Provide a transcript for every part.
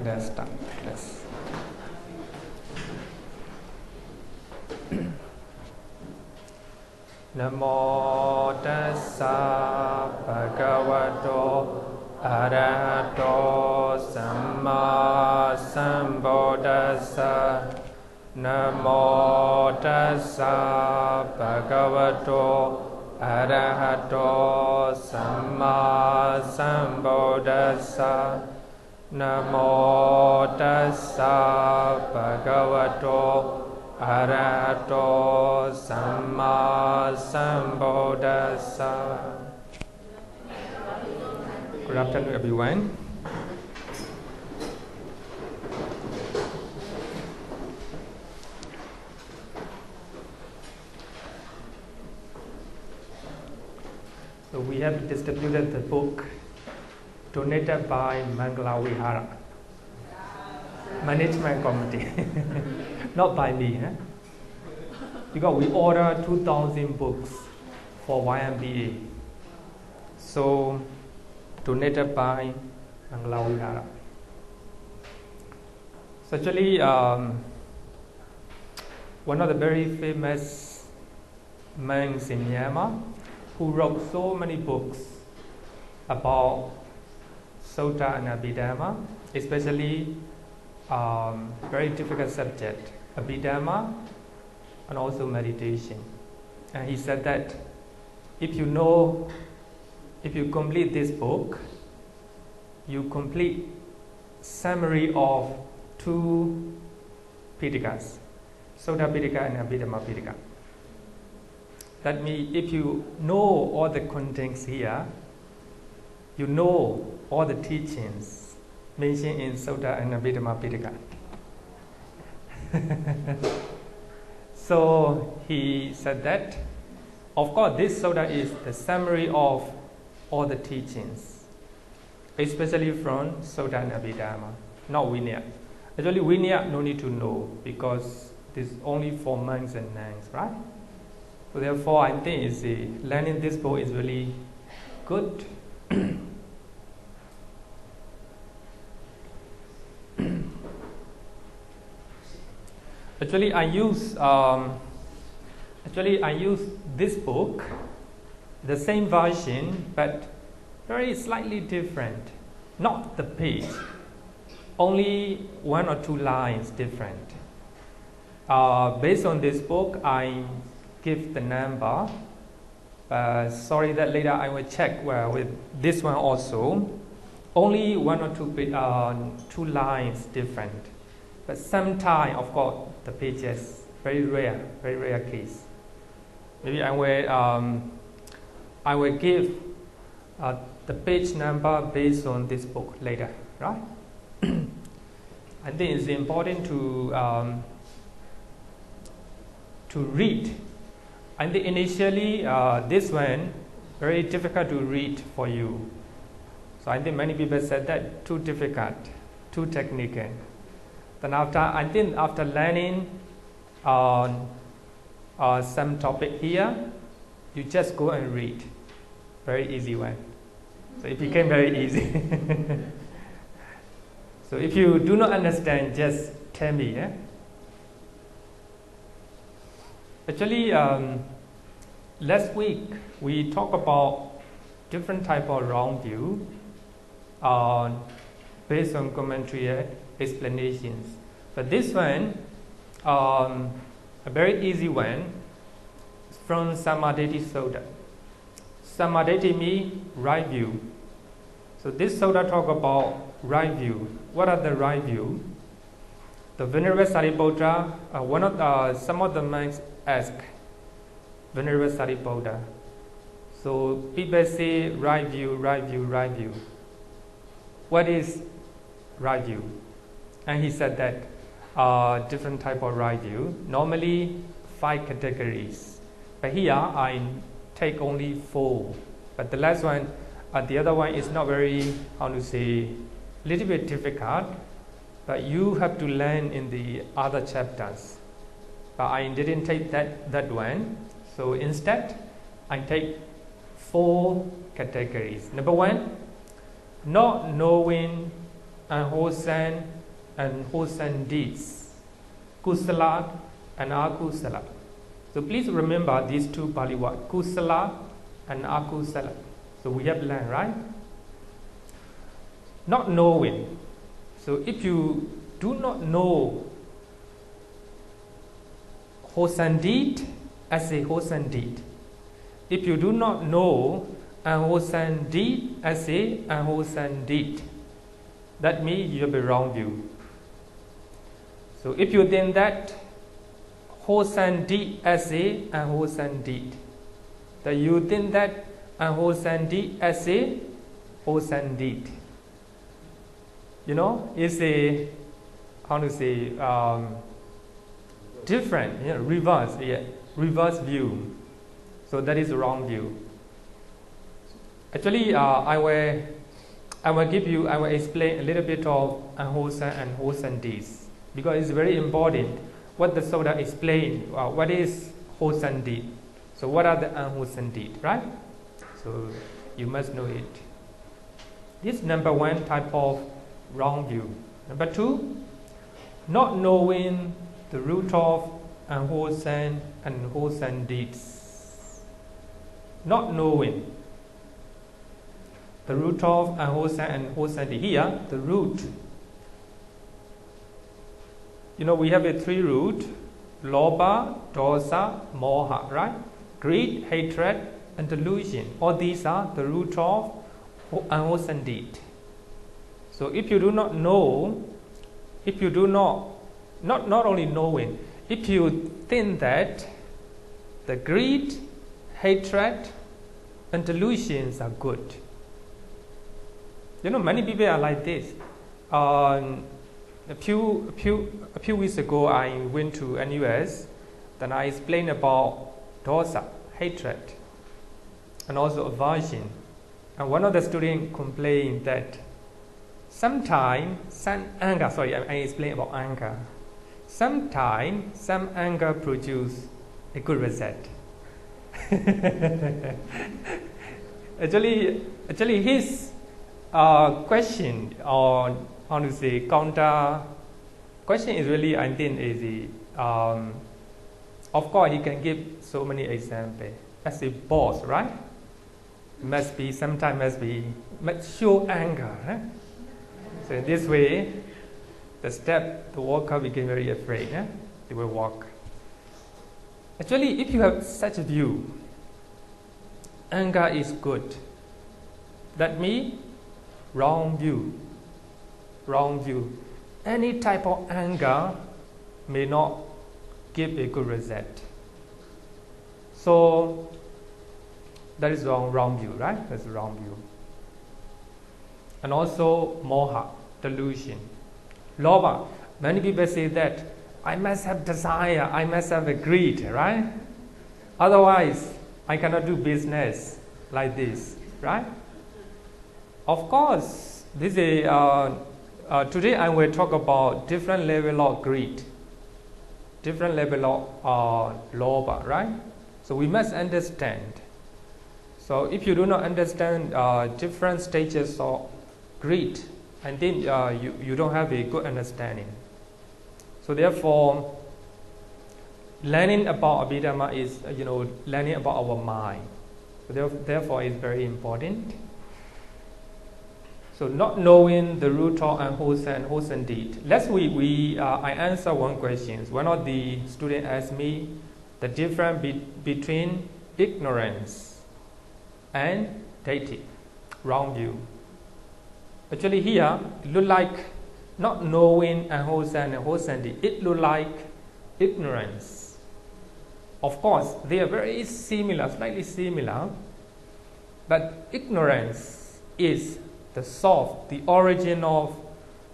Let's start. Let's. Namo tassa bhagavato arahato samma sambuddhassa. Namo tassa bhagavato arahato samma sambuddhassa. Namo tassa bhagavato arahato samma sambuddhassa. Good afternoon, everyone. So we have distributed the book donated by Mangala Vihara Management Committee, not by me, because we ordered 2,000 books for YMBA. So donated by Mangala Vihara. So actually, one of the very famous monks in Myanmar who wrote so many books about Citta and Abhidhamma, especially very difficult subject, Abhidhamma and also meditation. And he said that if you complete this book, you complete summary of two Pitakas, Citta Pitaka and Abhidhamma Pitaka. That means if you know all the contents here, you know all the teachings mentioned in Citta and Abhidhamma Pitaka. So he said that, of course, this Citta is the summary of all the teachings, especially from Citta and Abhidhamma, not Vinaya. Actually, Vinaya no need to know because this is only for monks and nuns, right? So therefore, I think learning this book is really good. Actually, I use this book, the same version, but very slightly different. Not the page, only one or two lines different. Based on this book, I give the number. Sorry that later I will check with this one also. Only one or two lines different. But sometimes, of course, the pages very rare case. Maybe I will give the page number based on this book later, right? I think it's important to read. I think initially this one very difficult to read for you. So I think many people said that too difficult, too technical. Then after learning some topic here, you just go and read. Very easy one. So it became very easy. So if you do not understand, just tell me. Actually, last week we talked about different type of wrong view based on commentary explanations. But this one, a very easy one, from Samadhi Sutta. Samadhi means right view. So this Sutta talk about right view. What are the right view? The Venerable Sariputta, some of the monks ask Venerable Sariputta. So people say right view, right view, right view. What is right view? And he said that different type of right view. Normally 5 categories, but here I take only 4. But the last one, the other one is not very, little bit difficult. But you have to learn in the other chapters. But I didn't take that one. So instead, I take 4 categories. Number 1, not knowing unwholesome and wholesome deeds, kusala and akusala. So please remember these two Pali words, kusala and akusala. So we have learned, right? Not knowing. So if you do not know wholesome deed as a wholesome deed, if you do not know unwholesome deed as a unwholesome deed, that means you have a wrong view. So if you think that wholesome deed as a unwholesome deed, that you think that unwholesome deed as a wholesome deed, you know, it's a, how to say, different, you know, reverse view. So that is the wrong view. Actually, I will explain a little bit of unwholesome and wholesome deeds, because it's very important what the Sutta explain. What is wholesome deed? So what are the unwholesome deed, right? So you must know it. This is number one type of wrong view. Number two, not knowing the root of unwholesome and wholesome deeds. Not knowing the root of unwholesome and wholesome deeds. Here, the root. You know, we have a three root: lobha, dosa, moha, right? Greed, hatred, and delusion. All these are the root of unwholesome deed. So if you do not know, if you do not only knowing, if you think that the greed, hatred, and delusions are good. You know, many people are like this. A few weeks ago, I went to NUS. Then I explained about dosa, hatred, and also aversion. And one of the students complained that sometimes some anger. Sorry, I explained about anger. Sometimes some anger produces a good result. Actually, his question, or how to say, counter question is really, I think, easy. Of course, he can give so many examples. As a boss, right? Must show anger. Right? So in this way, the worker became very afraid. Yeah? They will walk. Actually, if you have such a view, anger is good. That means wrong view. Wrong view. Any type of anger may not give a good result. So that is wrong view, right? That's the wrong view. And also moha, delusion. Lobha. Many people say that I must have desire, I must have a greed, right? Otherwise, I cannot do business like this, right? Of course, this is today I will talk about different level of greed, different level of lobha, right? So we must understand. So if you do not understand different stages of greed, and then you don't have a good understanding. So therefore, learning about Abhidhamma is learning about our mind. So therefore, it's very important. So not knowing the root of unwholesome and wholesome deed. I answer one question. One of the students asked me the difference between ignorance and Diṭṭhi, wrong view. Actually here, it look like not knowing unwholesome and wholesome deed. It look like ignorance. Of course, they are very similar, slightly similar. But ignorance is the source, the origin of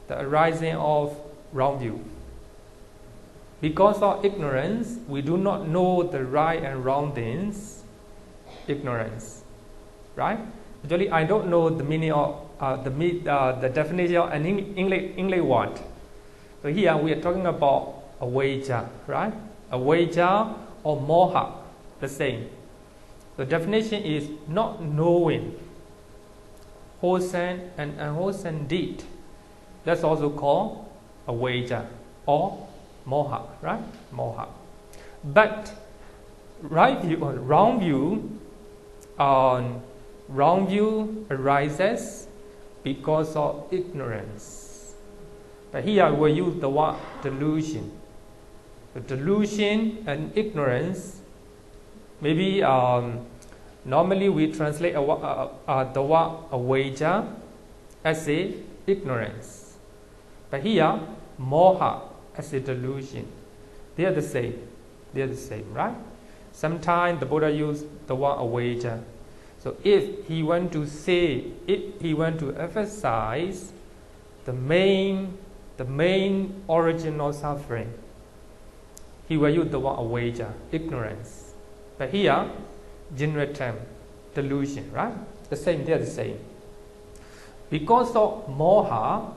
the arising of wrong view. Because of ignorance, we do not know the right and wrong things. Ignorance, right? Actually, I don't know the meaning of the definition of an English word. So here we are talking about avijja, right? Avijja or moha, the same. The definition is not knowing wholesome and unwholesome deed. That's also called avijja or moha, right? Moha. But right view or wrong view arises because of ignorance. But here we use the word delusion. The delusion and ignorance. Maybe normally we translate the word avijja as a ignorance. But here moha as a delusion. They are the same. They are the same, right? Sometimes the Buddha used the word avijja. So if he want to emphasize the main original suffering, he will use the word avijja, ignorance. But here, general term, delusion, right? The same, they are the same. Because of moha,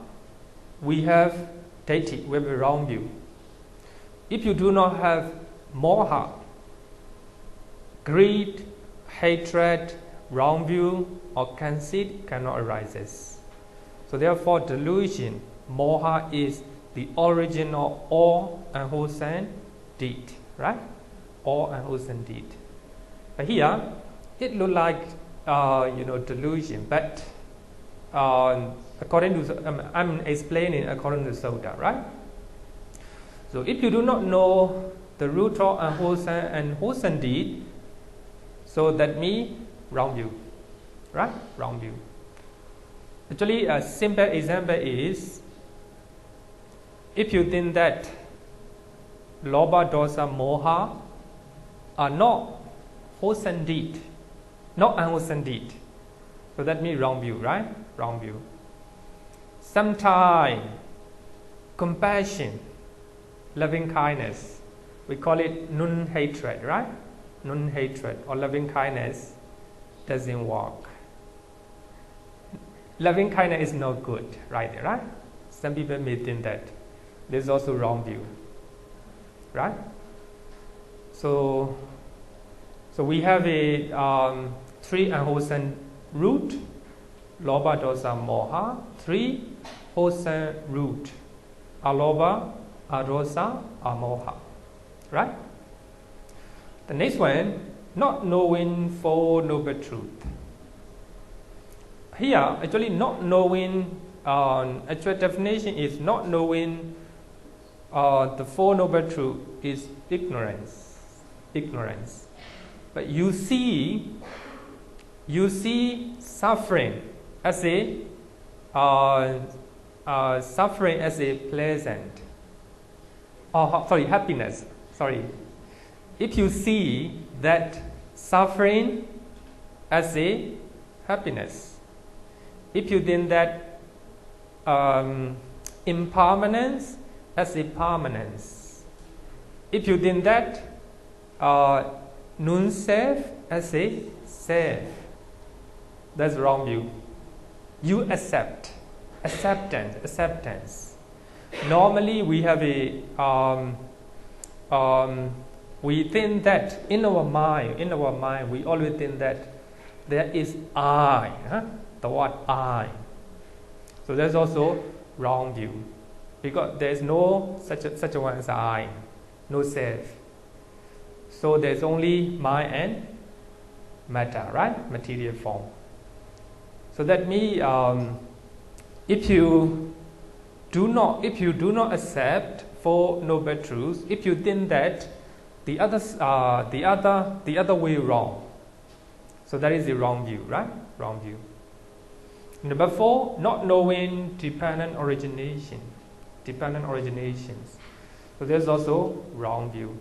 we have diṭṭhi, we have a wrong view. If you do not have moha, greed, hatred, wrong view, or conceit cannot arise. So therefore, delusion, moha is the original all unwholesome deed, right? All unwholesome deed. But here, it looks like delusion, but according to I'm explaining according to Sutta, right? So if you do not know the root of unwholesome and wholesome deed, so that means wrong view, right? Wrong view. Actually, a simple example is if you think that lobha, dosa, moha are not wholesome deed, not unwholesome deed. So that means wrong view, right? Wrong view. Sometimes compassion, loving kindness, we call it non-hatred, right? Non-hatred or loving kindness doesn't work. Loving kindness is not good, right? Some people may think that. There's also wrong view, right? So we have a three unwholesome root, lobha, dosa, moha. Three wholesome root, alobha, adosa, amoha, right? The next one, not knowing Four Noble Truth. Here, actually, not knowing, actual definition is not knowing the Four Noble Truth is ignorance. Ignorance. But you see suffering as a pleasant. Happiness. Sorry. If you see that suffering as a happiness, if you think that impermanence as a permanence, if you think that non-self as a self, that's wrong view. You acceptance. Normally we have a we think that in our mind we always think that there is I, the word I. So that's also wrong view, because there is no such a one as I, no self. So there's only mind and matter, right? Material form. So that means if you do not accept Four Noble Truths, if you think that the other way wrong, so that is the wrong view, right? Wrong view. Number 4, not knowing dependent originations. So there's also wrong view.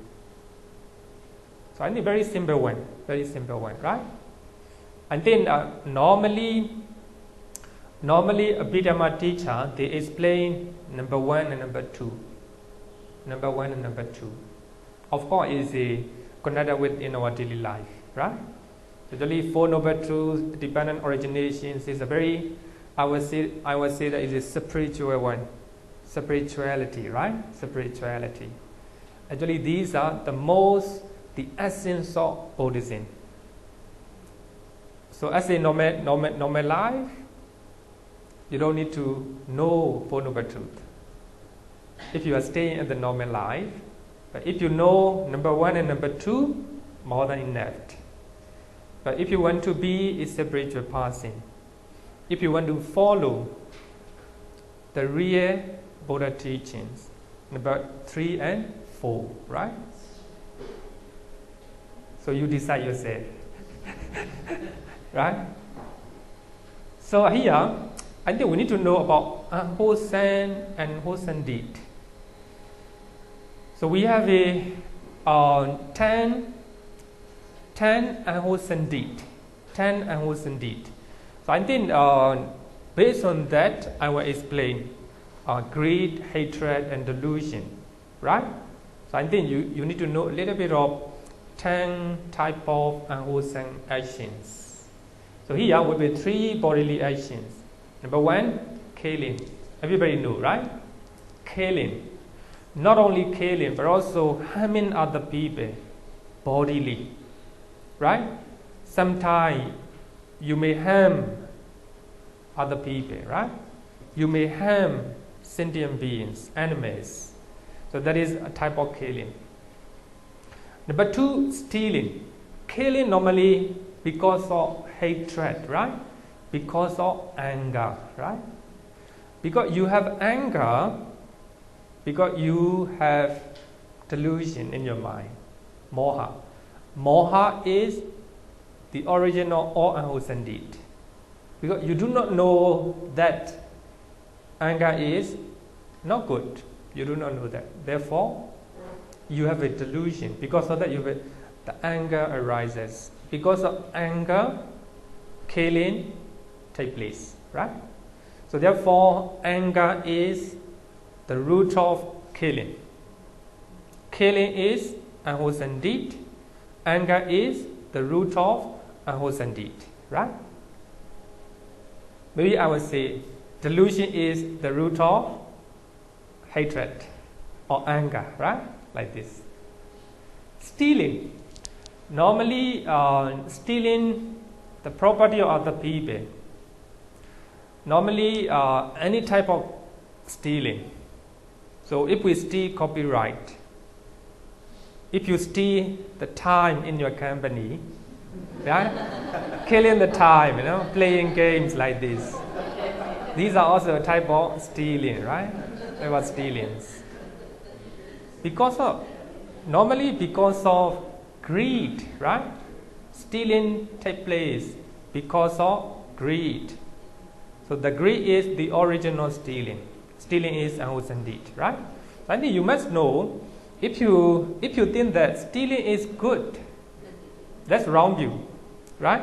So I think very simple one, right? And then normally Abhidhamma teacher, they explain number 1 and number 2. Of course, is connected with in our daily life, right? Usually, Four Noble Truths, dependent originations is a very, I would say that is a spiritual one, spirituality, right? Spirituality. Actually, these are the essence of Buddhism. So, as a normal life, you don't need to know Four Noble Truths. If you are staying in the normal life, but if you know number 1 and number 2, more than enough. But if you want to be a spiritual person, if you want to follow the real Buddha teachings, number 3 and 4, right? So you decide yourself, right? So here, I think we need to know about unwholesome and wholesome deed. So we have a 10 unwholesome deed. 10 unwholesome deed. So I think based on that, I will explain greed, hatred, and delusion, right? So I think you need to know a little bit of 10 type of unwholesome actions. So here will be 3 bodily actions. Number 1, killing. Everybody know, right? Killing. Not only killing, but also harming other people bodily, right? Sometimes you may harm other people, right? You may harm sentient beings, animals. So that is a type of killing. Number 2, stealing. Killing normally because of hatred, right? Because of anger, right? Because you have anger, because you have delusion in your mind, moha. Moha is the origin of all unwholesome deed. Because you do not know that anger is not good. You do not know that. Therefore, you have a delusion. Because of that, the anger arises. Because of anger, killing takes place, right? So therefore, anger is the root of killing. Killing is unwholesome deed. Anger is the root of unwholesome deed, right? Maybe I would say delusion is the root of hatred or anger, right? Like this. Stealing. Normally, stealing the property of other people. Normally, any type of stealing. So if we steal copyright, if you steal the time in your company, right? Killing the time, playing games like this. These are also a type of stealing, right? Type of stealings. Normally because of greed, right? Stealing takes place because of greed. So the greed is the original stealing. Stealing is unwholesome deed, right? So I think you must know, if you think that stealing is good, that's wrong view, right?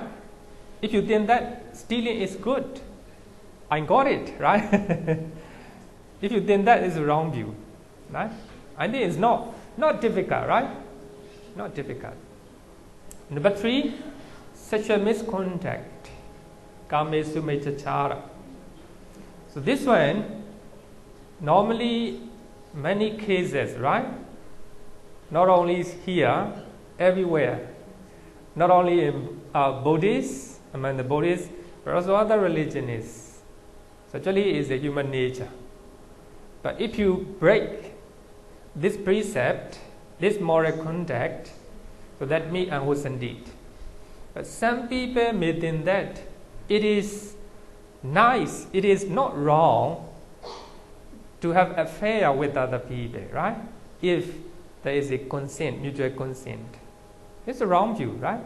If you think that stealing is good, I got it, right? If you think that is a wrong view, right? I think it's not difficult, right? Not difficult. Number 3, sexual misconduct. Kamesu mechachara. So this one, normally many cases, right? Not only here, everywhere. Not only in Buddhists, among the Buddhists, but also other religions. So actually it's a human nature. But if you break this precept, this moral conduct, so that means unwholesome deed. But some people may think that it is nice, it is not wrong to have affair with other people, right? If there is a consent, mutual consent. It's a wrong view, right?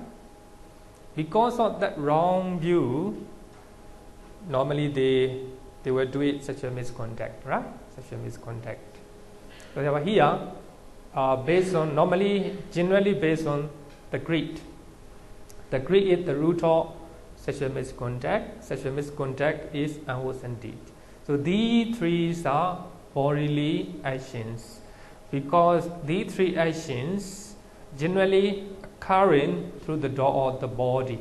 Because of that wrong view, normally they will do it such a misconduct, right? Such a misconduct. So here, generally based on the greed. The greed is the root of such a misconduct. Such a misconduct is unwholesome deed. So these 3 are bodily actions, because these 3 actions generally occurring through the door of the body.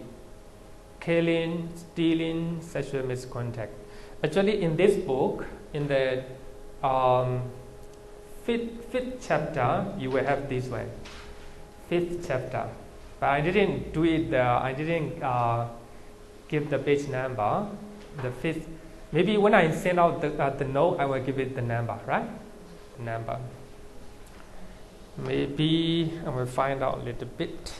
Killing, stealing, sexual misconduct. Actually, in this book, in the fifth chapter, you will have this one. 5th chapter. But I didn't do it. I didn't give the page number. The Maybe when I send out the note, I will give it the number, right? The number. Maybe I will find out a little bit.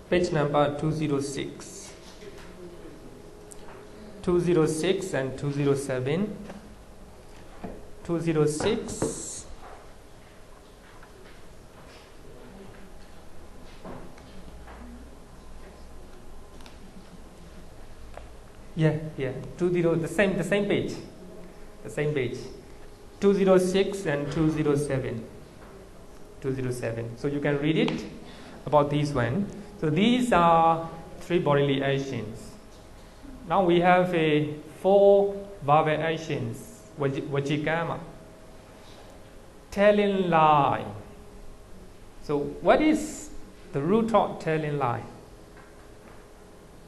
Page number 206. 206 and 207. 206. Yeah. 20, the same page. The same page. 206 and 207. 207. So you can read it about this one. So these are three bodily actions. Now we have four verbal actions. Vajikama. Telling lie. So what is the root of telling lie?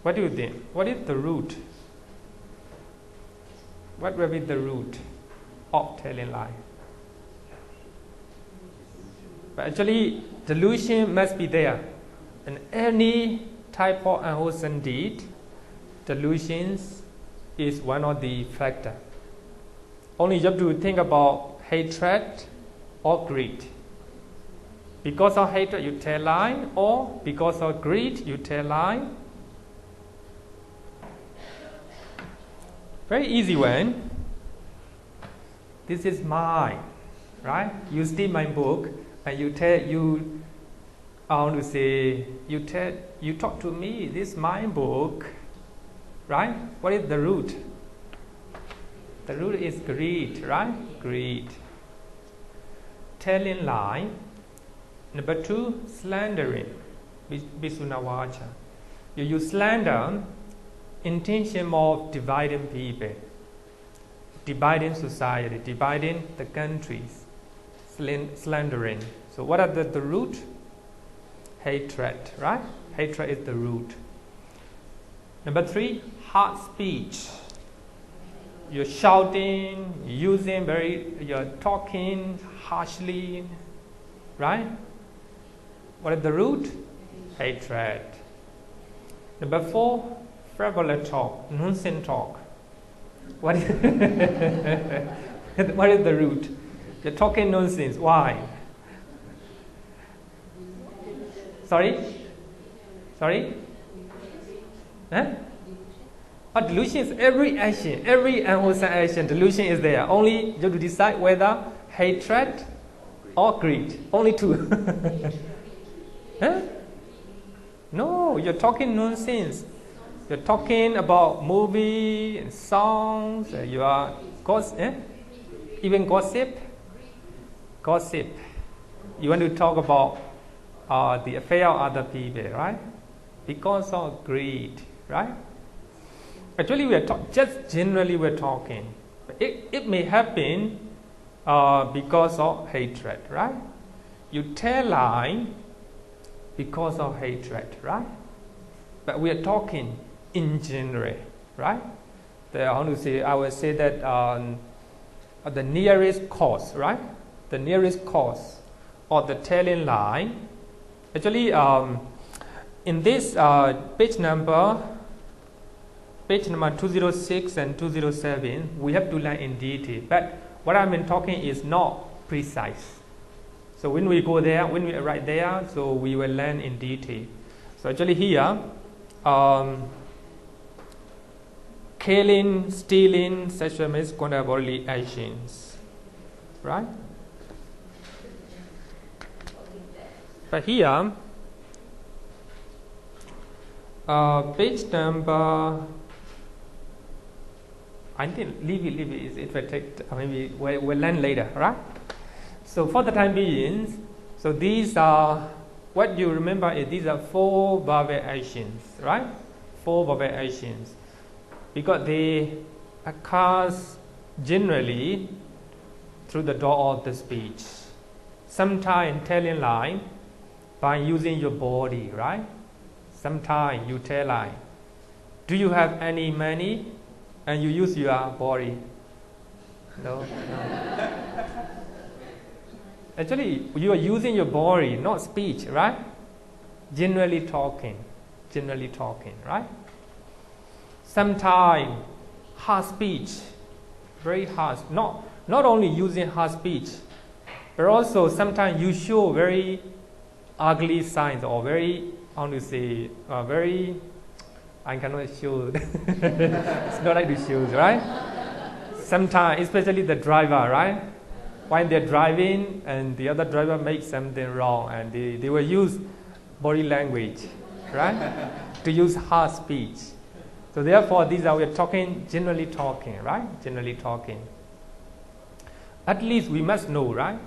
What do you think? What is the root? What will be the root of telling lie? But actually, delusion must be there. And any type of unwholesome deed, delusions is one of the factors. Only you have to think about hatred or greed. Because of hatred, you tell lie, or because of greed, you tell lie. Very easy one. This is mine, right? You steal my book, and I want to say, you talk to me, this is my book, right? What is the root? The root is greed, right? Greed. Telling lie. Number two, slandering. Bisunavacha. You use slander, intention of dividing people, dividing society, dividing the countries, slandering. So what are the root? Hatred, right? Hatred is the root. Number three, hard speech. You're shouting, you're talking harshly, right? What is the root? Hatred. Number four, frivolous talk, nonsense talk. What is what is the root? You're talking nonsense. Why? Sorry? Huh? A delusion is every action, every unwholesome action, delusion is there. Only you have to decide whether hatred or greed. Only two. Huh? No, you're talking nonsense. You're talking about movie and songs. You are even gossip. Gossip. You want to talk about the affair of other people, right? Because of greed, right? Actually, we are just generally we're talking. It may happen because of hatred, right? You tell lie because of hatred, right? But we are talking in general, right? I will say that the nearest cause, right? The nearest cause of the telling lie. Actually, in this page number 206 and 207, we have to learn in detail. But what I've been talking is not precise. So when we go there, when we arrive there, so we will learn in detail. So actually here, killing, stealing, sexual misconduct, bodily actions, right? But here, page number, I think leave it. If I take, maybe we'll learn later, right? So for the time being, so these are, what you remember is these are four verbal actions, right? Four verbal actions. Because they occur generally through the door of the speech. Sometimes telling lie by using your body, right? Sometimes you tell lie. Do you have any money and you use your body? No. Actually, you are using your body, not speech, right? Generally talking, right? Sometimes hard speech, very harsh. Not only using hard speech, but also sometimes you show very ugly signs or very, how to say, very. I cannot show. It's not like the shoes, right? Sometimes, especially the driver, right? When they're driving and the other driver makes something wrong, and they will use body language, right? To use hard speech. So therefore, these are we're talking, generally talking, right? Generally talking. At least we must know, right?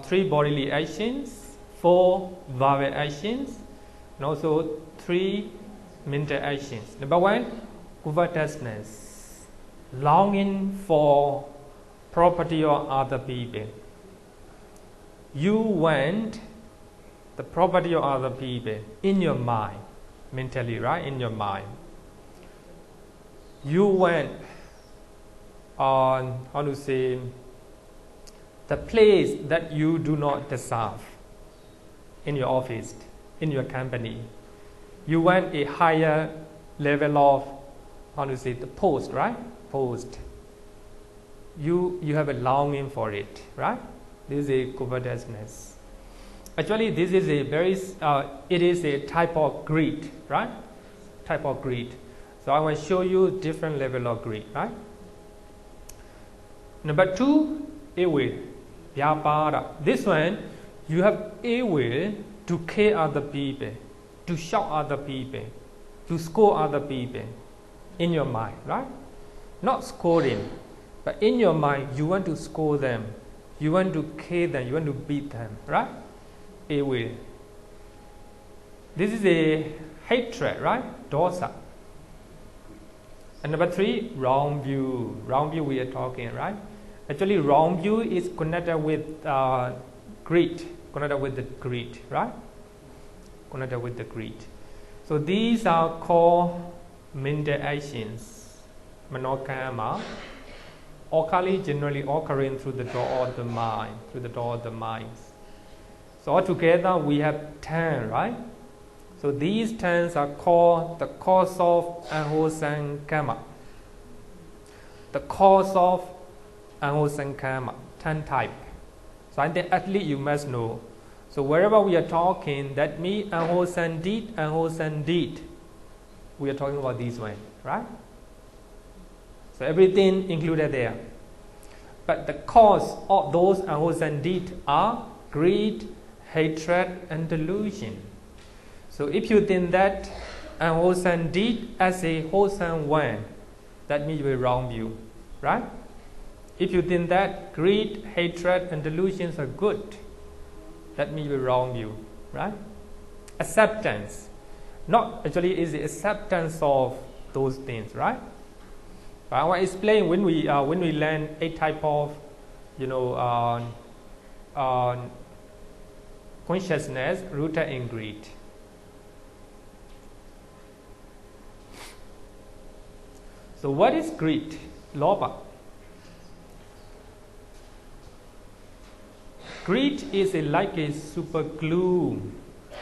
3 bodily actions, 4 verbal actions, and also 3 mental actions. Number 1, covetousness, longing for property of other people. You want the property of other people in your mind, mentally, right? In your mind. You want, how to say, the place that you do not deserve in your office, in your company. You want a higher level of, how to say, the post, right? Post. You have a longing for it, right? This is a covetousness. Actually, this is a very, it is a type of greed, right? Type of greed. So I will show you different level of greed, right? Number 2, ill will. Vyapada. This one, you have ill will to kill other people, to shout other people, to scold other people in your mind, right? Not scolding, but in your mind, you want to scold them, you want to kill them, you want to beat them, right? Ill will. This is a hatred, right? Dosa. And number 3, wrong view. Wrong view we are talking, right? Actually, wrong view is connected with greed. Connected with the greed, right? Connected with the greed. So these are called mental actions. Manokama. Generally occurring through the door of the mind. Through the door of the minds. So altogether we have 10, right? So these 10 are called the cause of unwholesome karma. The cause of unwholesome karma, 10 type. So I think at least you must know. So wherever we are talking, that means unwholesome deed. We are talking about this one, right? So everything included there. But the cause of those unwholesome deeds are greed, hatred, and delusion. So if you think that unwholesome deed as a wholesome one, that means you have a wrong view, right? If you think that greed, hatred, and delusions are good, that means you have a wrong view, right? Acceptance, not actually is the acceptance of those things, right? But I want to explain when we learn a type of, consciousness rooted in greed. So what is greed? Lobha. Greed is like a super glue.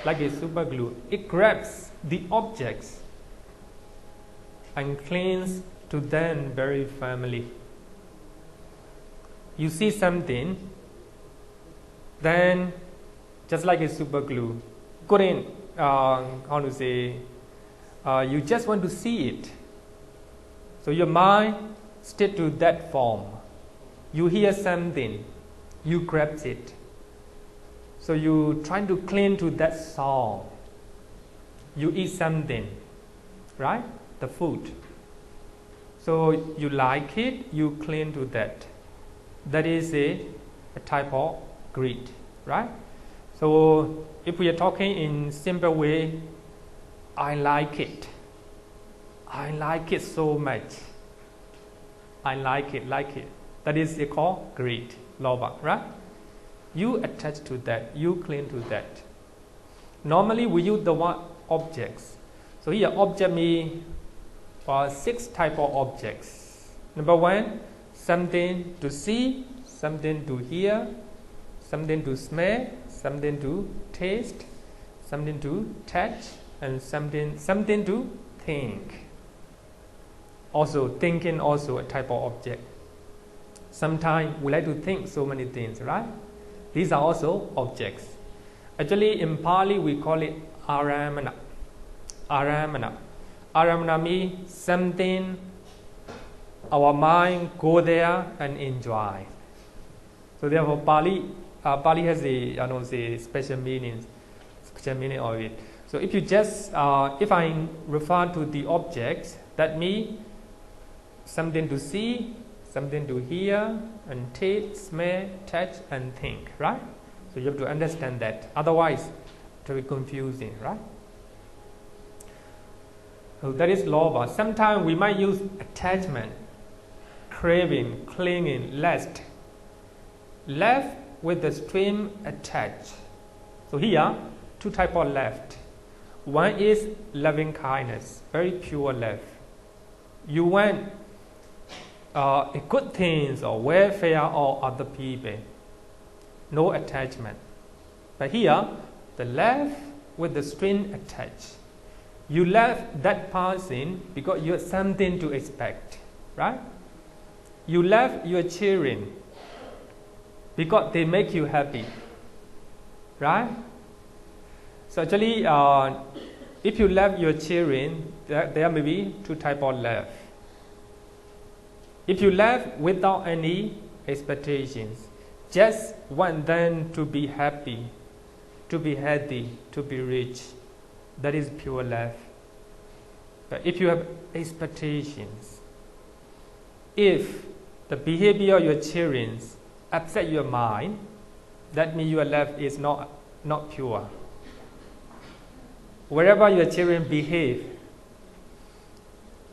It grabs the objects and clings to them very firmly. You see something, then just like a super glue, you just want to see it. So your mind stick to that form. You hear something, you grab it. So you trying to cling to that song. You eat something, right? The food. So you like it, you cling to that. That is a type of greed, right? So if we are talking in simple way, I like it. I like it so much. I like it. That is called greed, lobha, right? You attach to that, you cling to that. Normally we use the word objects. So here object means 6 type of objects. Number 1, something to see, something to hear, something to smell, something to taste, something to touch, and something to think. Also thinking also a type of object. Sometimes we like to think so many things, right? These are also objects. Actually in Pali we call it aramana. Aramana means something our mind go there and enjoy. So therefore Pali has a special meaning of it. So if you just if I refer to the objects, that means something to see, something to hear, and taste, smell, touch, and think, right? So you have to understand that. Otherwise, it will be confusing, right? So that is lobha. Sometimes we might use attachment, craving, clinging, lust. Left with the stream attached. So here, 2 types of left. One is loving kindness, very pure love. You want good things or welfare of other people. No attachment. But here, the love with the string attached. You love that person because you have something to expect, right? You love your children because they make you happy, right? So actually, if you love your children, there may be 2 types of love. If you love without any expectations, just want them to be happy, to be healthy, to be rich, that is pure love. But if you have expectations, if the behavior of your children upset your mind, that means your love is not pure. Wherever your children behave,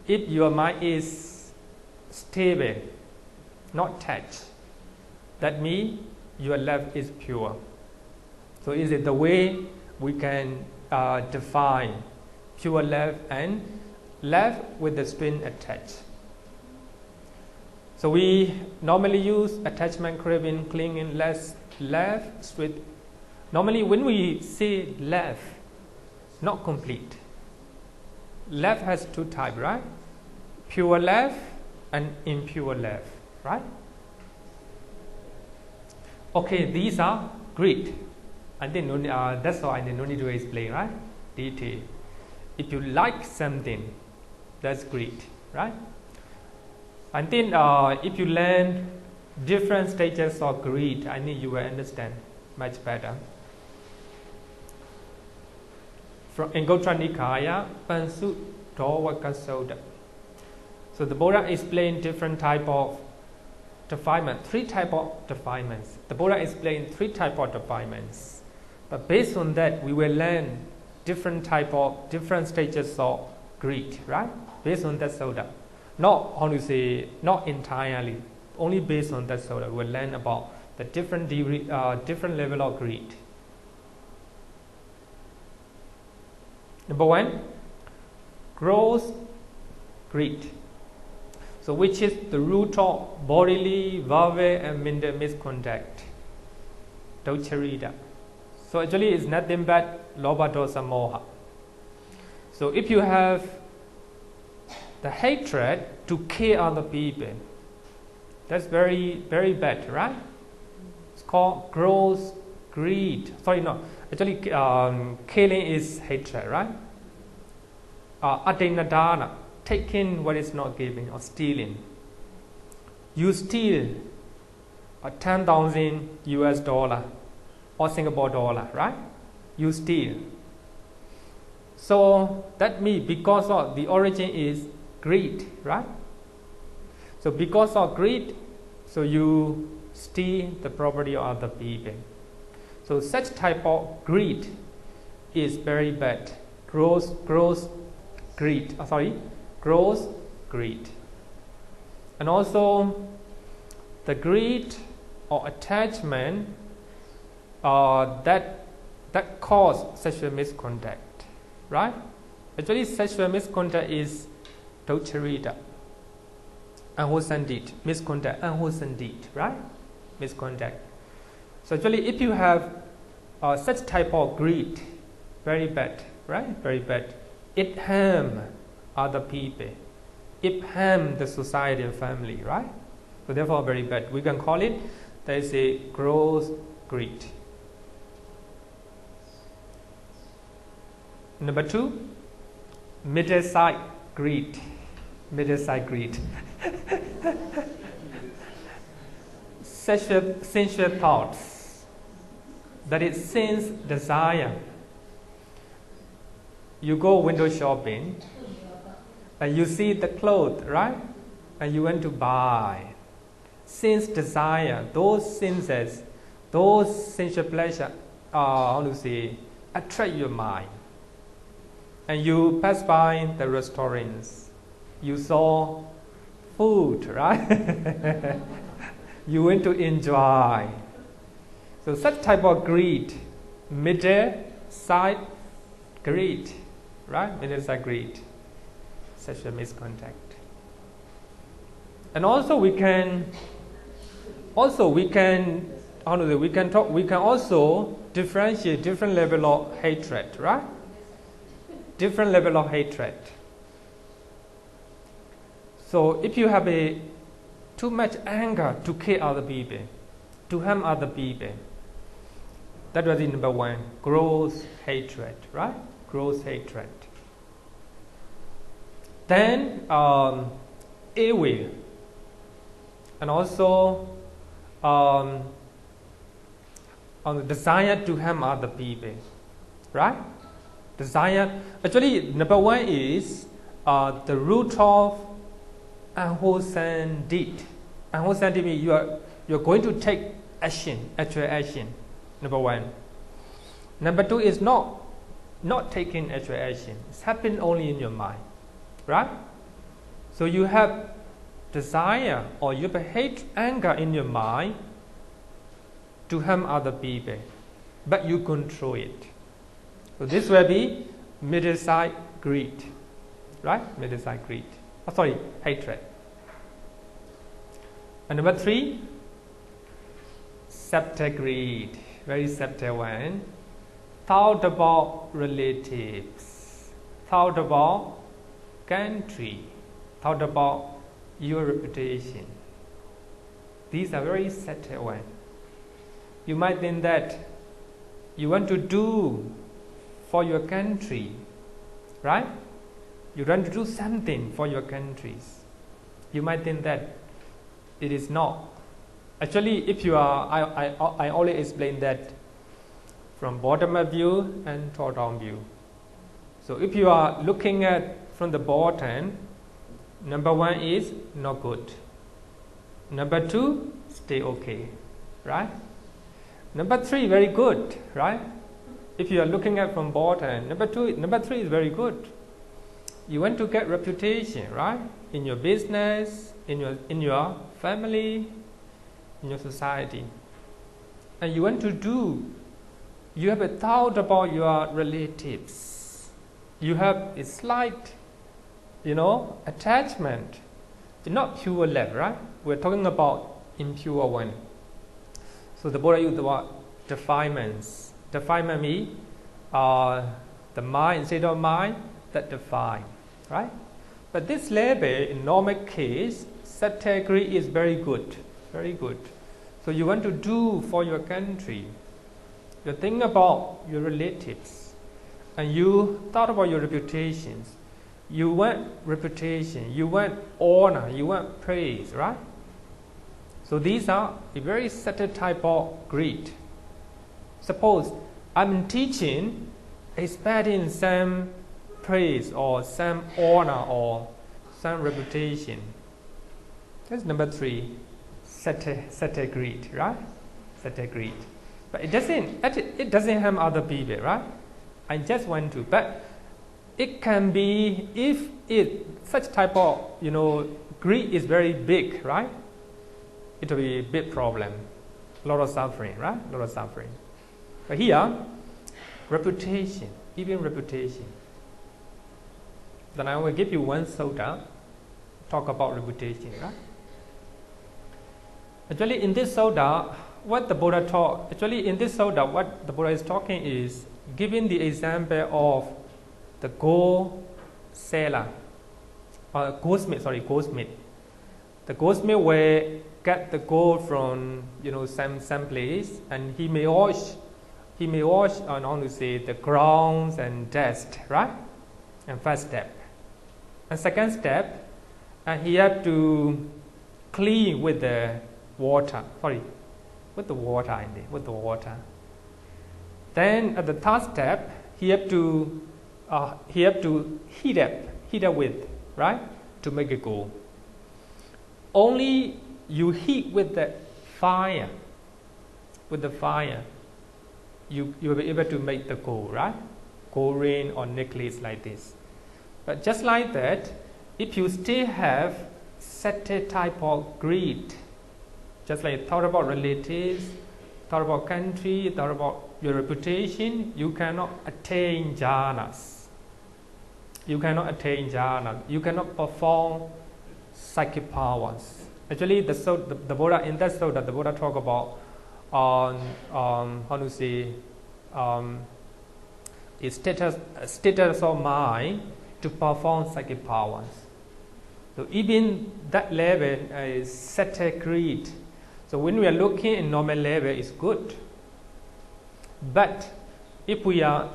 if your mind is stable, not touched, that means your love is pure. So is it the way we can define pure love and love with the string attached? So we normally use attachment, craving, clinging, lust, love, street. Normally when we say love, not complete. Love has 2 types, right? Pure love and impure love, right? Okay, these are greed. I think that's why I don't need to explain, right? Diṭṭhi. If you like something, that's greed, right? I think if you learn different stages of greed, I think you will understand much better. From Anguttara Nikaya, Pansu Dawaka Soda. So the Buddha explained different type of defilement, 3 type of defilements. The Buddha explained 3 type of defilements. But based on that, we will learn different stages of greed, right? Based on that soda. Not entirely, only based on that soda. We'll learn about the different level of greed. Number 1, gross greed. So which is the root of bodily, verbal, and mental misconduct. Duccharita. So actually it's nothing but lobha, dosa, moha. So if you have the hatred to kill other people, that's very, very bad, right? It's called gross greed. Sorry, no. Actually, killing is hatred, right? Adinadana, taking what is not given, or stealing. You steal $10,000 US or Singapore dollar, right? You steal. So that means because of the origin is greed, right? So because of greed, so you steal the property of other people. So such type of greed is very bad. Gross greed. Gross greed. And also the greed or attachment that cause sexual misconduct, right? Actually, sexual misconduct is Docha, unwholesome deed, misconduct, unwholesome deed, right? Misconduct. So actually, if you have such type of greed, very bad, right? Very bad. It harm other people. It harm the society and family, right? So therefore, very bad. We can call it, there is a gross greed. Number 2, middle side greed. Middle side greed. Sensual thoughts. That is sense desire. You go window shopping and you see the clothes, right? And you want to buy. Sense desire, those senses, those sensual pleasure, attract your mind. And you pass by the restaurants. You saw food, right? You want to enjoy. So such type of greed, middle side greed, right? Middle side greed, sexual misconduct. And also we can also differentiate different level of hatred, right? Different level of hatred. So if you have too much anger to kill other people, to harm other people, that was number 1, gross hatred, right? Gross hatred. Then ill will, and also on the desire to harm other people, right? Desire. Actually, number 1 is the root of unwholesome deed. Unwholesome deed means you're going to take action, actual action. Number 1. Number 2 is not taking actual action. It's happening only in your mind, right? So you have desire or you have hate, anger in your mind to harm other people, but you control it. So this will be middle side greed, right? Middle side greed. Hatred. And number 3, subtle greed, very subtle one. Thought about relatives, thought about country, thought about your reputation. These are very subtle ones. You might think that you want to do for your country, right? You want to do something for your countries. You might think that it is not. Actually, if you are, I always explain that from bottom up view and top down view. So if you are looking at from the bottom, number 1 is not good. Number 2, stay okay, right? Number 3, very good, right? If you are looking at from bottom, number 3 is very good. You want to get reputation, right? In your business, in your family, in your society. And you want to do, you have a thought about your relatives. You have a slight, attachment. It's not pure love, right? We're talking about impure one. So the Buddha used the word defilements. Defilement means the mind, state of mind that define, right? But this level, in normal case, subtle greed is very good, very good. So you want to do for your country. You think about your relatives, and you thought about your reputations. You want reputation, you want honor, you want praise, right? So these are a very subtle type of greed. Suppose I'm teaching, expecting some praise or some honor or some reputation. That's number 3, subtle greed, right? Subtle greed. But it doesn't harm other people, right? I just want to. But it can be, if such type of greed is very big, right? It will be a big problem. A lot of suffering, right? A lot of suffering. But here, reputation, even reputation. Then I will give you one sutta, talk about reputation, right? Actually, in this sutta, what the Buddha taught, actually in this sutta, what the Buddha is talking is giving the example of the gold seller, or goldsmith. The goldsmith will get the gold from some place, and he may wash, and on to say the grounds and dust, right? And first step, and second step, and he have to clean with the water. With the water. Then at the third step, he have to heat up with, right, to make it gold. Only you heat with the fire. You will be able to make the gold, right? Gold ring or necklace like this. But just like that, if you still have certain type of greed, just like thought about relatives, thought about country, thought about your reputation, you cannot attain jhanas. You cannot perform psychic powers. Actually, the Buddha in that sutta, the Buddha talk about status of mind to perform psychic powers. So even that level is certain greed. So when we are looking in normal level, it's good. But if we are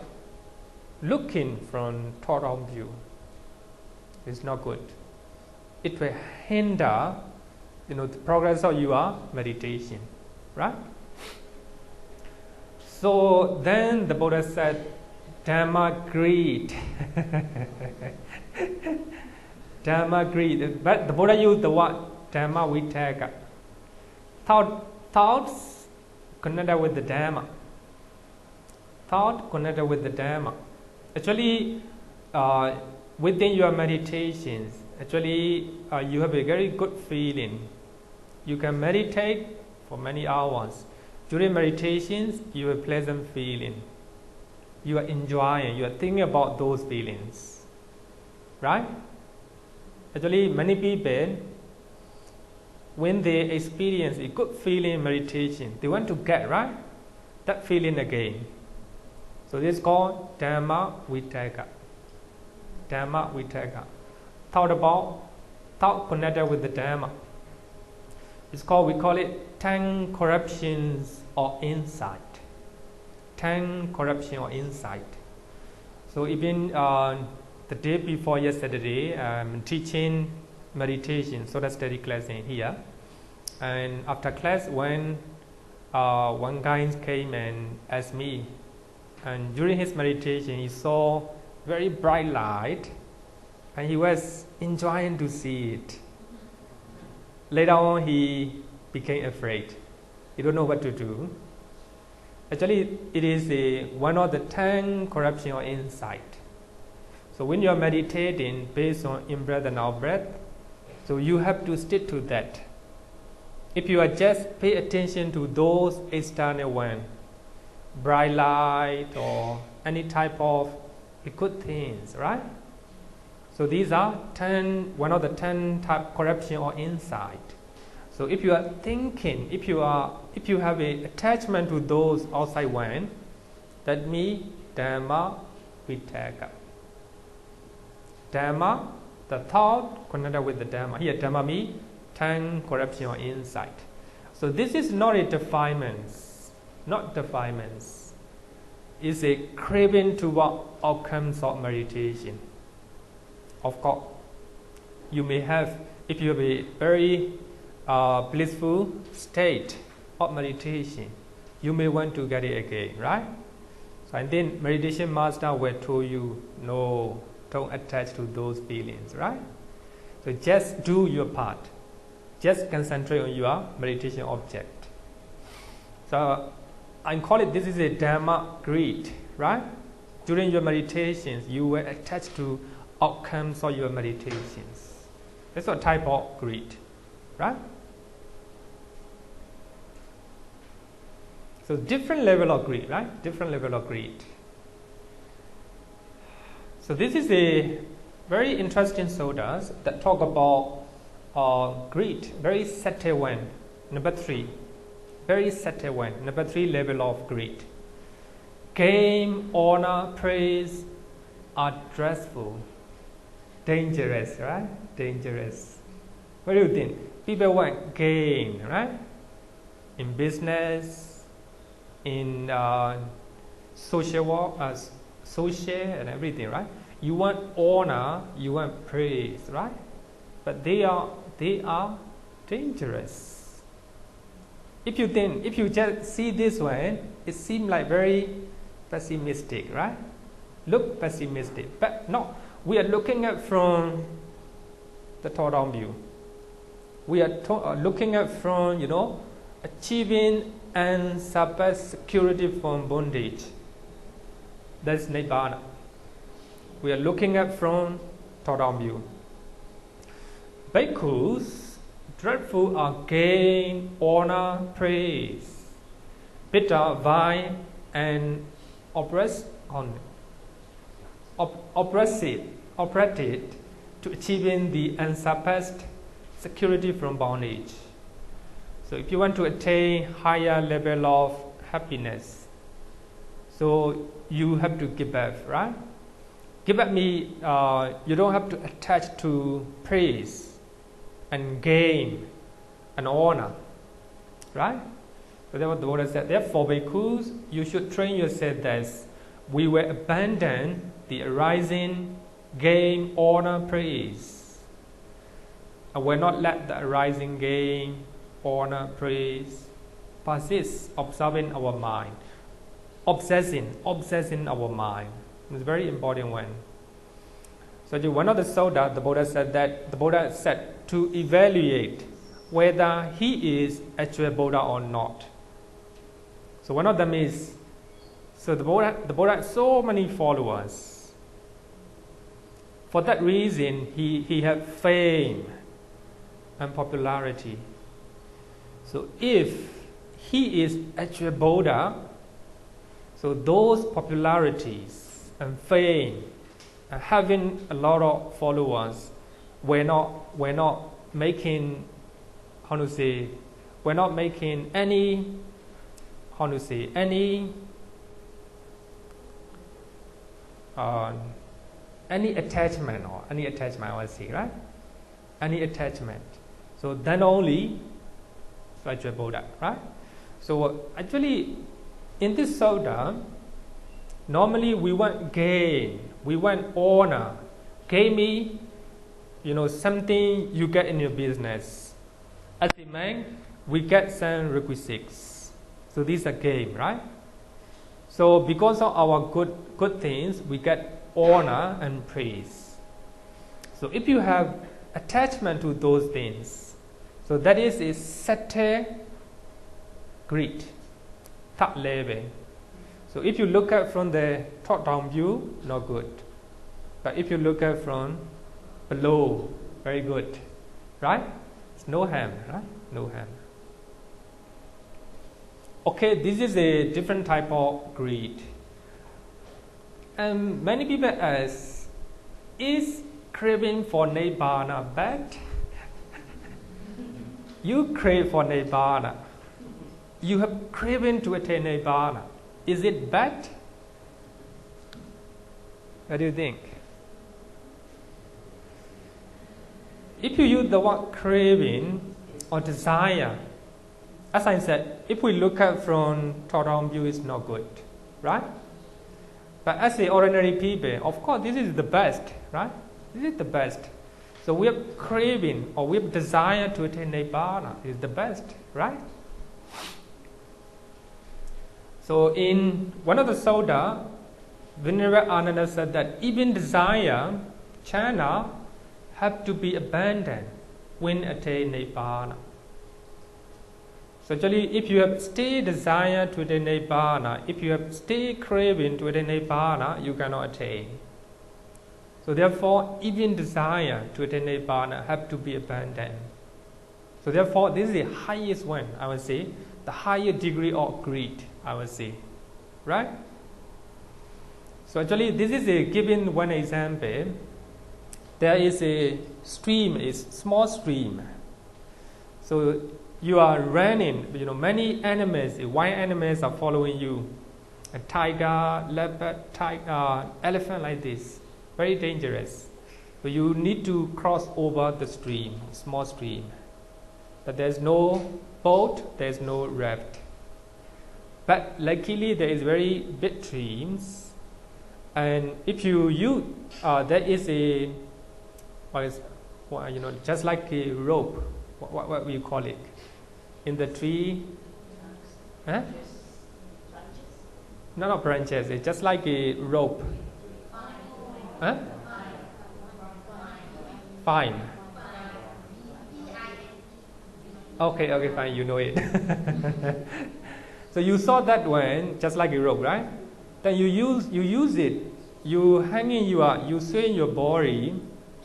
looking from thought view, it's not good. It will hinder, the progress of your meditation, right? So then the Buddha said, Dhamma greed. Dhamma greed. But the Buddha used the word Dhamma vitaka. Thoughts connected with the Dhamma. Actually, within your meditations, you have a very good feeling. You can meditate for many hours. During meditations, you have a pleasant feeling. You are enjoying, you are thinking about those feelings. Right? Actually, many people, when they experience a good feeling in meditation, they want to get, right, that feeling again. So this is called Dhamma vitaka. Thought connected with the Dhamma. We call it 10 corruptions or insight. 10 corruption or insight. So even the day before yesterday, I'm teaching meditation, so that's study class in here. And after class, when one guy came and asked me, and during his meditation, he saw very bright light, and he was enjoying to see it. Later on, he became afraid. He don't know what to do. Actually, it is one of the 10 corruption or insight. So when you are meditating based on in-breath and out-breath, so you have to stick to that. If you are just pay attention to those external one, bright light or any type of good things, right? So these are one of the 10 type corruption or insight. So if you are thinking, if you have a attachment to those outside one, that means Dhamma vitaka. Dhamma, the thought connected with the Dhamma. Here Dhamma means 10 corruption or insight. So this is not a defilements, It's a craving toward outcomes of meditation. Of course, you may have, if you have a very blissful state of meditation, you may want to get it again, right? So, and then meditation master will tell you, no, don't attach to those feelings, right? So just do your part. Just concentrate on your meditation object. So I call it, this is a Dhamma greed, right? During your meditations, you will attach to outcomes of your meditations. That's a type of greed, right? So different level of greed, right? Different level of greed. So this is a very interesting sodas that talk about greed, very subtle one. Number 3, very subtle one. Number 3 level of greed. Gain, honor, praise are dreadful, dangerous, right? Dangerous. What do you think? People want gain, right? In business, in social work, social and everything, right? You want honor, you want praise, right? But they are dangerous. If you just see this way, it seems like very pessimistic, right? Look pessimistic, but no, we are looking at from the top-down view. We are looking at from, achieving and surpass security from bondage. That's Nibbāna. We are looking at from top-down view. Bhikkhus, dreadful are gain, honor, praise, bitter, vile, and oppressive to achieving the unsurpassed security from bondage. So if you want to attain higher level of happiness, so you have to give up, right? Give up means you don't have to attach to praise and gain and honor, right? So that's what the Buddha said. Therefore, bhikkhus, you should train yourself that we will abandon the arising gain, honor, praise. And will not let the arising gain, honor, praise persist, observing our mind, obsessing our mind. It's a very important one. So one of the Sutta, the Buddha said to evaluate whether he is actually Buddha or not. So one of them is, so the Buddha has so many followers. For that reason, he had fame and popularity. So if he is actually Buddha, so those popularities and fame and having a lot of followers were not making any attachment, I would say, right? Any attachment. So then only actually Buddha, right? So actually in this Sutta, normally we want gain, we want honor. Gain me, something you get in your business. As a man, we get some requisites. So these are gain, right? So because of our good things, we get honor and praise. So if you have attachment to those things, so that is a subtle greed, third level. So if you look at from the top-down view, not good. But if you look at from below, very good, right? It's no harm, right? No harm. Okay, this is a different type of greed. And many people ask, is craving for Nibbāna bad? You crave for Nibbāna. You have craving to attain Nibbāna. Is it bad? What do you think? If you use the word craving or desire, as I said, if we look at from top-down view, it's not good, right? But as the ordinary people, of course, this is the best, right? This is the best. So we have craving or we have desire to attain Nibbāna is the best, right? So in one of the Sutta, Venerable Ananda said that even desire, chana, have to be abandoned when attain Nibbāna. So actually, if you have stay desire to attain Nibbāna, if you have stay craving to attain Nibbāna, you cannot attain. So therefore, even desire to attain Nibbāna have to be abandoned. So therefore, this is the highest one, I would say, the higher degree of greed. I will see, right? So actually this is a given one example. There is a stream, a small stream. So you are running, many animals, wild animals are following you. A tiger, leopard, elephant like this, very dangerous. So you need to cross over the stream, small stream. But there's no boat, there's no raft. But luckily there is very big streams, and if you use, there is a, just like a rope. What we call it in the tree? Huh? No, not branches. It's just like a rope. Huh? Fine. Okay, fine. You know it. So you saw that one just like a rope, right? Then you use it. You hang in you swing your body,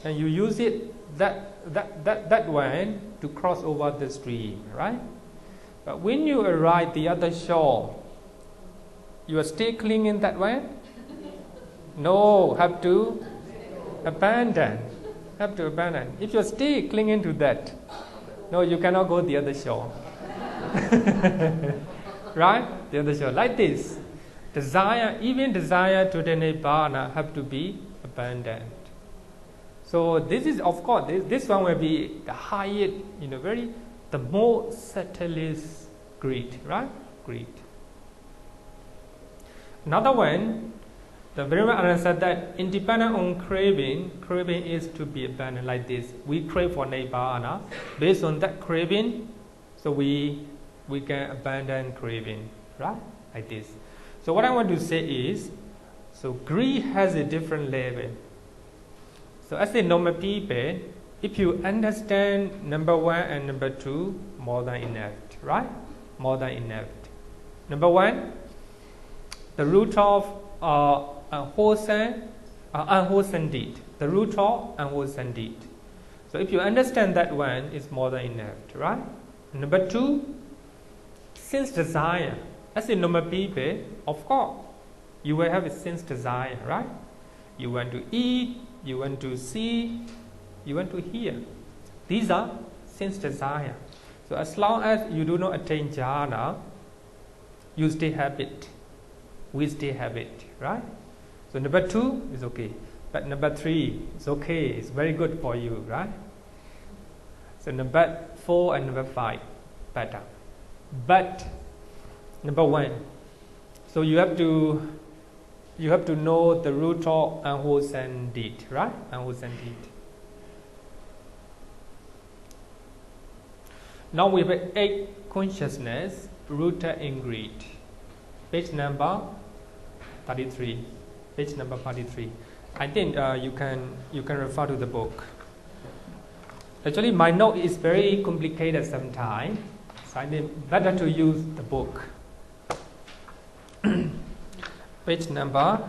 and you use it that one to cross over the stream, right? But when you arrive the other shore, you are still clinging that way? No, have to abandon. Have to abandon. If you are still clinging to that, no, you cannot go the other shore. Right? The other shore. Like this. Even desire to the Nibbāna have to be abandoned. So this is, of course, this one will be the highest, the most subtlest greed, right? Greed. Another one, the very well said that independent on craving is to be abandoned like this. We crave for Nibbāna. Based on that craving, so we can abandon craving, right? Like this. So what I want to say is, so greed has a different level. So as a normal people, if you understand number 1 and number 2, more than enough, right? More than enough. Number 1, the root of unwholesome deed. The root of unwholesome deed. So if you understand that one, it's more than enough, right? Number 2, sense desire. As a normal people, of course, you will have a sense desire, right? You want to eat, you want to see, you want to hear. These are sense desire. So as long as you do not attain jhana, you still have it. We still have it, right? So number 2 is okay. But number 3 is okay. It's very good for you, right? So number 4 and number 5, better. But number 1, so you have to know the root of unwholesome deed, right? Unwholesome deed. Now we have 8 consciousness rooted in greed. Page number 33. Page number 33. I think you can refer to the book. Actually, my note is very complicated sometimes, so I think better to use the book. Page number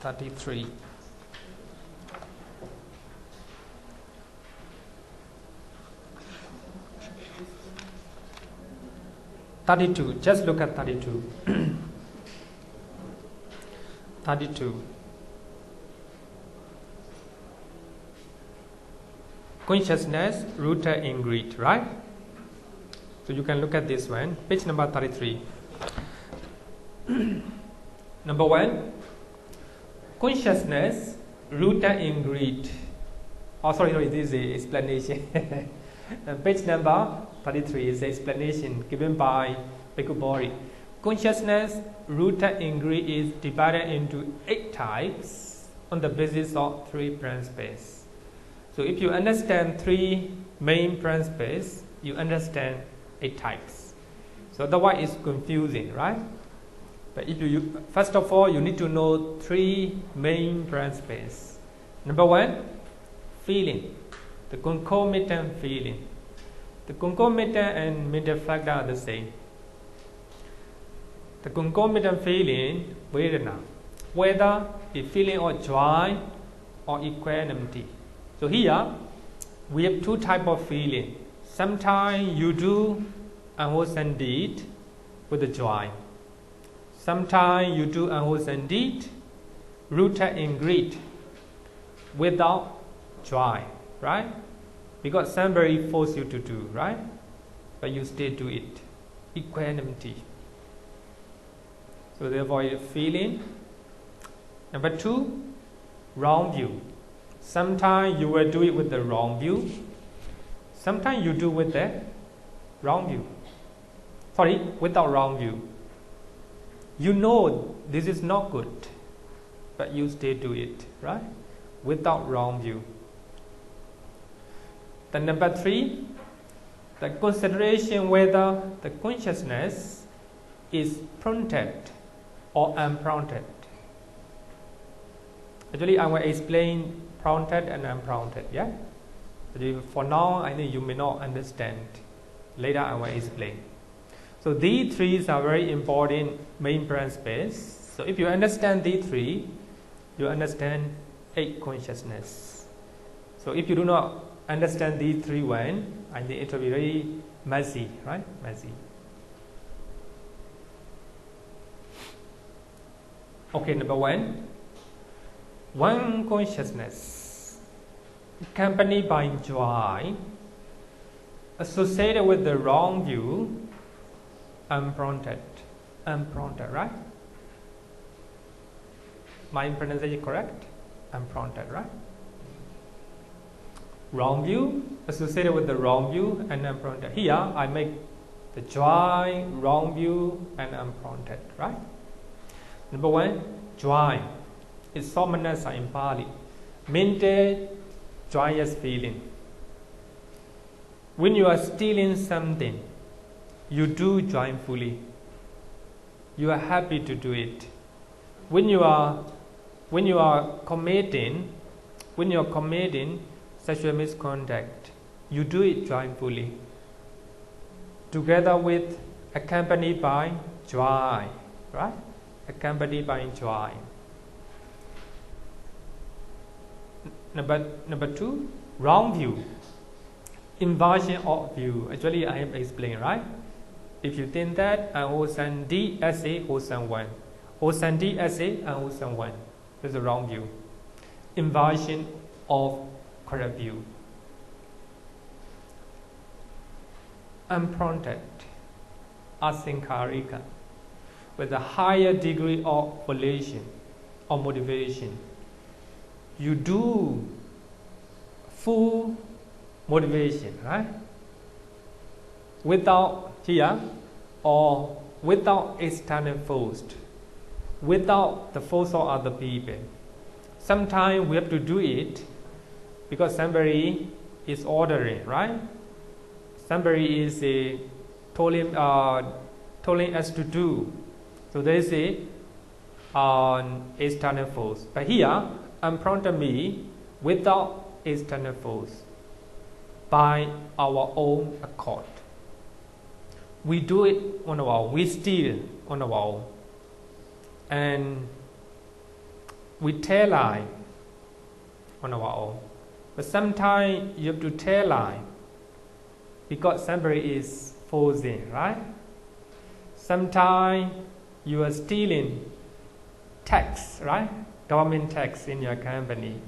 33. Just look at 32. 32. Consciousness rooted in greed, right? So you can look at this one, page number 33. Number 1, consciousness rooted in greed. Oh, sorry, this is the explanation. Page number 33 is the explanation given by Bhikkhu Bodhi. Consciousness rooted in greed is divided into 8 types on the basis of 3 principles. So if you understand 3 main principles, you understand 8 types. So otherwise it's confusing, right? But if you first of all, you need to know 3 main principles. Number 1, feeling, the concomitant feeling. The concomitant and mental factor are the same. The concomitant feeling, vedana, whether the feeling of joy or equanimity. So here we have 2 types of feeling. Sometimes you do unwholesome deed with the joy. Sometimes you do unwholesome deed rooted in greed without joy, right? Because somebody forced you to do, right? But you still do it. Equanimity. So therefore you're feeling. Number 2, wrong view. Sometimes you will do it with the wrong view. Sometimes you do with the wrong view. Sorry, without wrong view. You know this is not good, but you still do it, right? Without wrong view. Then number 3, the consideration whether the consciousness is prompted or unprompted. Actually, I will explain prompted and unprompted, yeah? But for now, I think you may not understand. Later, I will explain. So these 3 are very important main principles. So if you understand these 3, you understand 8 consciousness. So if you do not understand these 3 one, I think it will be very messy, right? Messy. Okay, number 1. One consciousness accompanied by joy, associated with the wrong view, unprompted, right? My pronunciation correct? Unprompted, right? Wrong view associated with the wrong view and unprompted. Here I make the joy, wrong view and unprompted, right? Number 1, joy. It's somanasa in Pali. Mental joyous feeling. When you are stealing something, you do joyfully. You are happy to do it. When you are committing sexual misconduct, you do it joyfully. Together with accompanied by joy, right? Accompanied by joy. Number 2, wrong view. Inversion of view. Actually, I have explained, right? If you think that unwholesome deed as a wholesome one, wholesome deed as a unwholesome one, that's a wrong view. Inversion of correct view. Unprompted, AshinCekkalapa, with a higher degree of volition or motivation. You do full motivation, right? Without here or without external force, without the force of other people. Sometimes we have to do it because somebody is ordering, right? Somebody is telling us to do. So there is an external force. But here, unprompted me without external force, by our own accord. We do it on our own. We steal on our own. And we tell lie on our own. But sometimes you have to tell lie because somebody is forcing, right? Sometimes you are stealing tax, right? Government tax in your company.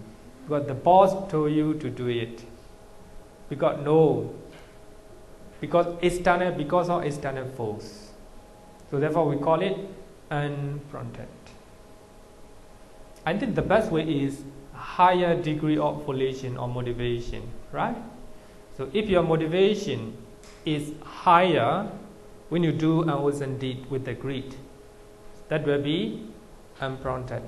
Because the boss told you to do it. Because of external force. So therefore we call it unprompted. I think the best way is higher degree of volition or motivation, right? So if your motivation is higher when you do unwholesome deed with the greed, that will be unprompted.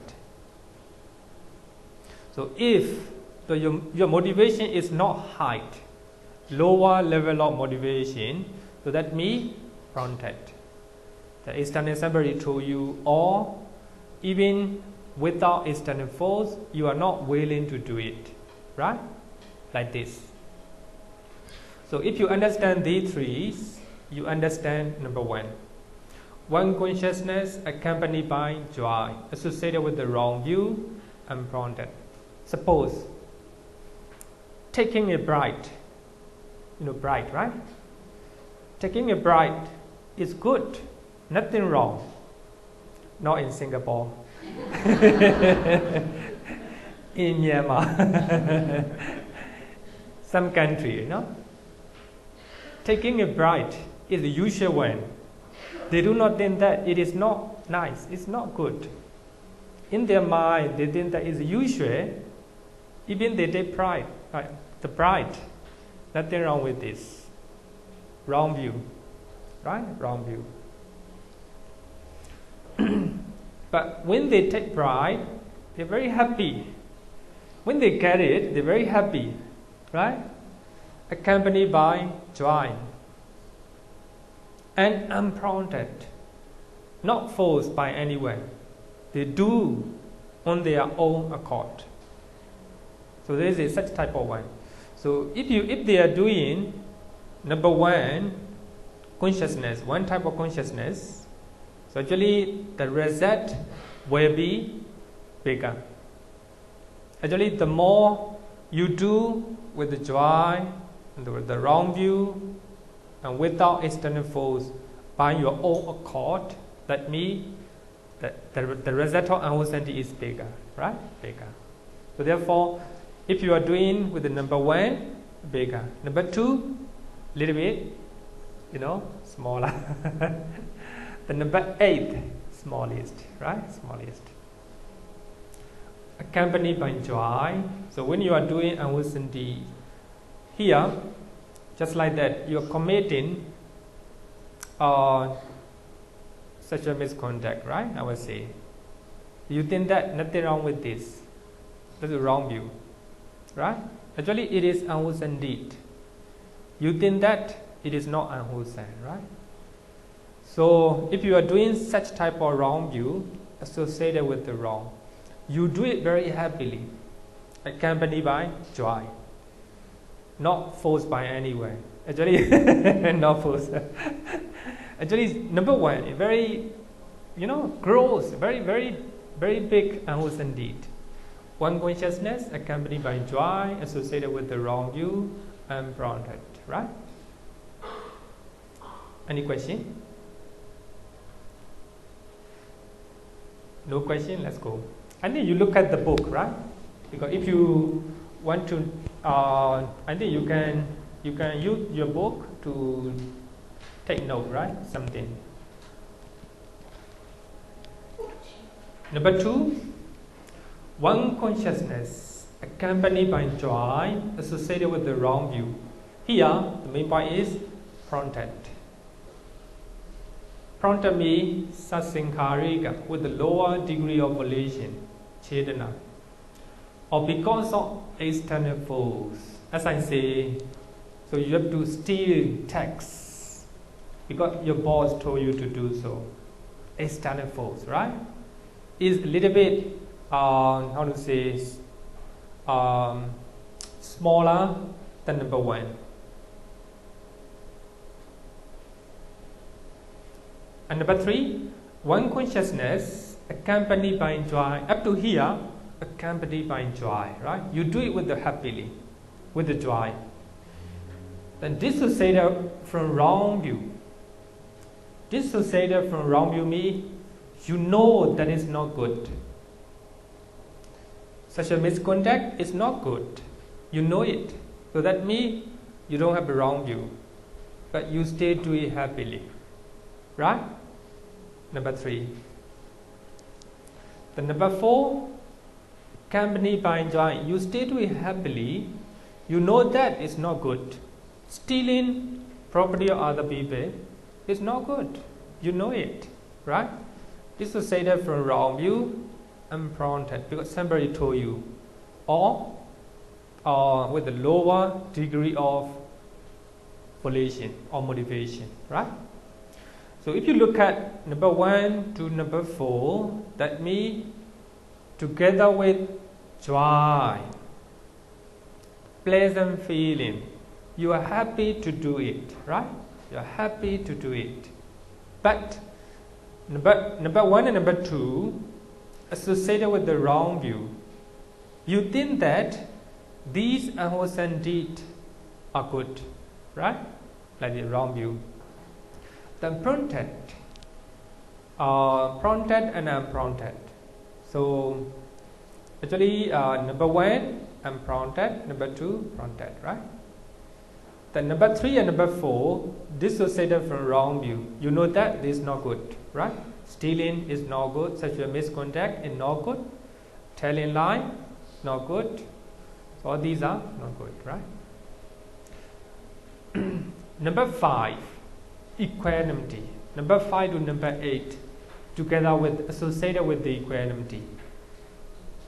So if your motivation is not high, lower level of motivation, so that means prompted. The external somebody told you, or even without external force, you are not willing to do it, right? Like this. So if you understand these 3, you understand number 1. One consciousness accompanied by joy, associated with the wrong view, unprompted. Suppose taking a bride, bride, right? Taking a bride is good, nothing wrong. not in Singapore. In Myanmar. Some country, taking a bride is the usual one. They do not think that it is not nice, it's not good. In their mind, they think that it's usual. Even they take pride, the bride. Nothing wrong with this. Wrong view, right? Wrong view. But when they take bride, they're very happy. When they get it, they're very happy, right? Accompanied by joy. And unprompted, not forced by anyone. They do on their own accord. So there is such type of one. So if they are doing number one consciousness, one type of consciousness, so actually the result will be bigger. Actually, the more you do with the joy, the wrong view, and without external force, by your own accord, that means that the result of uncertainty is bigger, right? Bigger. So therefore, if you are doing with the number one, bigger. Number two, little bit, smaller. The number 8, smallest, right? Smallest. Accompanied by joy. So when you are doing uncertainty, here, just like that, you are committing such a misconduct, right? I would say. You think that nothing wrong with this. That's a wrong view, right? Actually, it is unwholesome deed. You think that it is not unwholesome, right? So, if you are doing such type of wrong view associated with the wrong, you do it very happily, accompanied by joy, not forced by anyone. Actually, not forced. Actually, number one, very, gross, very, very, very big unwholesome deed. One consciousness accompanied by joy associated with the wrong view and unprompted, right? Any question? No question? Let's go. And then you look at the book, right? Because if you want to, I think you can use your book to take note, right? Something. Number 2, one consciousness accompanied by joy associated with the wrong view. Here, the main point is prompted. Prompted means sasankarika, with the lower degree of volition, chetana, or because of external force. As I say, so you have to steal tax because your boss told you to do so. External force, right? Is a little bit, smaller than number 1. And number 3, one consciousness accompanied by joy. Up to here, accompanied by joy, right? You do it with the happily, with the joy. Then dissociated from wrong view. Dissociated from wrong view means you know that is not good. Such a misconduct is not good. You know it. So that means you don't have a wrong view. But you still do it happily. Right? Number 3. The number 4, accompanied by joy. You still do it happily. You know that it's not good. Stealing property of other people is not good. You know it. Right? Dissociated from wrong view, unprompted, because somebody told you, or with a lower degree of volition or motivation, right? So if you look at number 1 to number 4, that means together with joy, pleasant feeling, you are happy to do it, right? You are happy to do it, but number 1 and number 2 associated with the wrong view. You think that these unwholesome deeds are good, right? Like the wrong view. The unprompted prompted and unprompted. So actually number 1 unprompted, number 2 prompted, right? Then number 3 and number 4 dissociated from wrong view. You know that this is not good, right? Stealing is not good, sexual misconduct is not good, telling lie not good. So all these are not good, right? Number 5, equanimity. Number 5 to number 8 together with associated with the equanimity.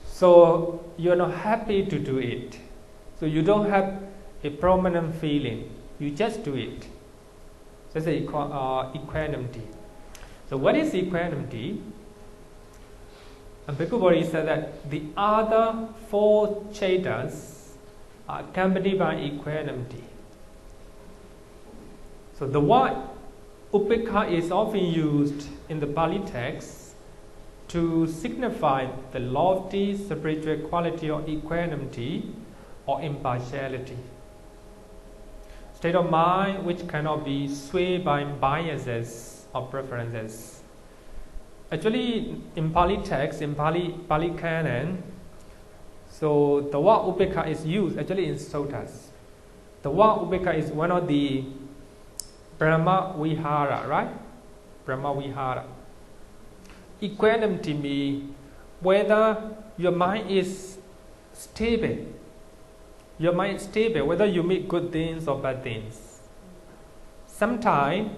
So you are not happy to do it. So you don't have a prominent feeling. You just do it. So that's equanimity. So what is equanimity? And Bhikkhu Bodhi said that the other 4 Cettas are accompanied by equanimity. So the word upekkha is often used in the Pali text to signify the lofty spiritual quality of equanimity or impartiality. State of mind which cannot be swayed by biases or preferences. Actually, in Pali text, in Pali canon, so the word upekkha is used actually in suttas. The word upekkha is one of the Brahma Vihara, right? Brahma Vihara. Equanimity means whether your mind is stable. Your mind is stable, whether you meet good things or bad things. Sometimes,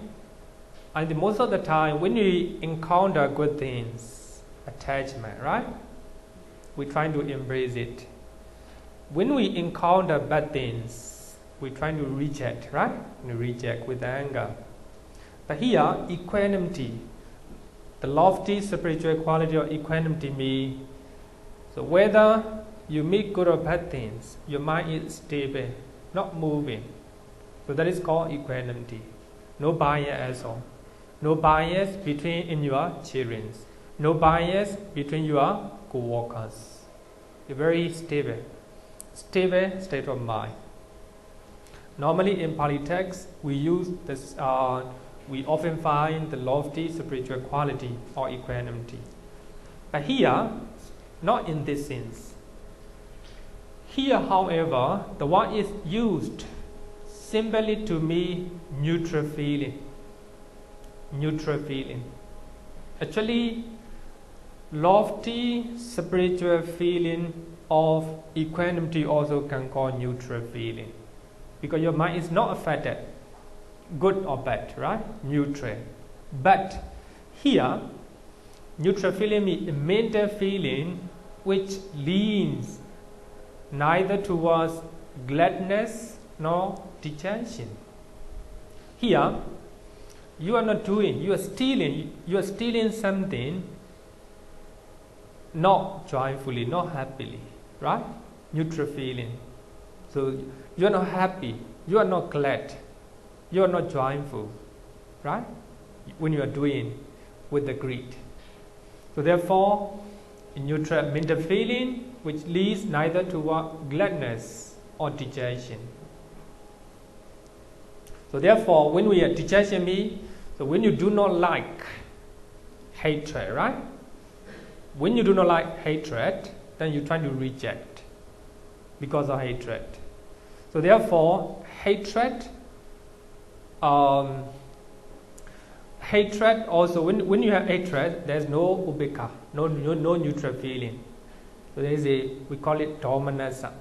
and most of the time, when we encounter good things, attachment, right? We try to embrace it. When we encounter bad things, we try to reject, right? We reject with anger. But here, equanimity, the lofty spiritual quality of equanimity means, so whether you meet good or bad things, your mind is stable, not moving. So that is called equanimity. No bias at all. No bias in your children. No bias between your co-workers. You're very stable. Stable state of mind. Normally in Pali text, we use this. We often find the lofty spiritual quality or equanimity. But here, not in this sense. Here, however, the word is used simply to mean neutral feeling. Neutral feeling. Actually, lofty spiritual feeling of equanimity also can call neutral feeling, because your mind is not affected, good or bad, right? Neutral. But here, neutral feeling means a mental feeling which leans neither towards gladness nor dejection. Here, you are not doing, you are stealing something not joyfully, not happily, right? Neutral feeling. So you are not happy, you are not glad, you are not joyful, right? When you are doing with the greed. So therefore, a neutral mental feeling which leads neither toward gladness or dejection. So therefore, when we are dejection means, so when you do not like hatred, right? When you do not like hatred, then you try to reject because of hatred. So therefore, hatred also, when you have hatred, there is no upekkha, no neutral feeling. So there is we call it domanassa.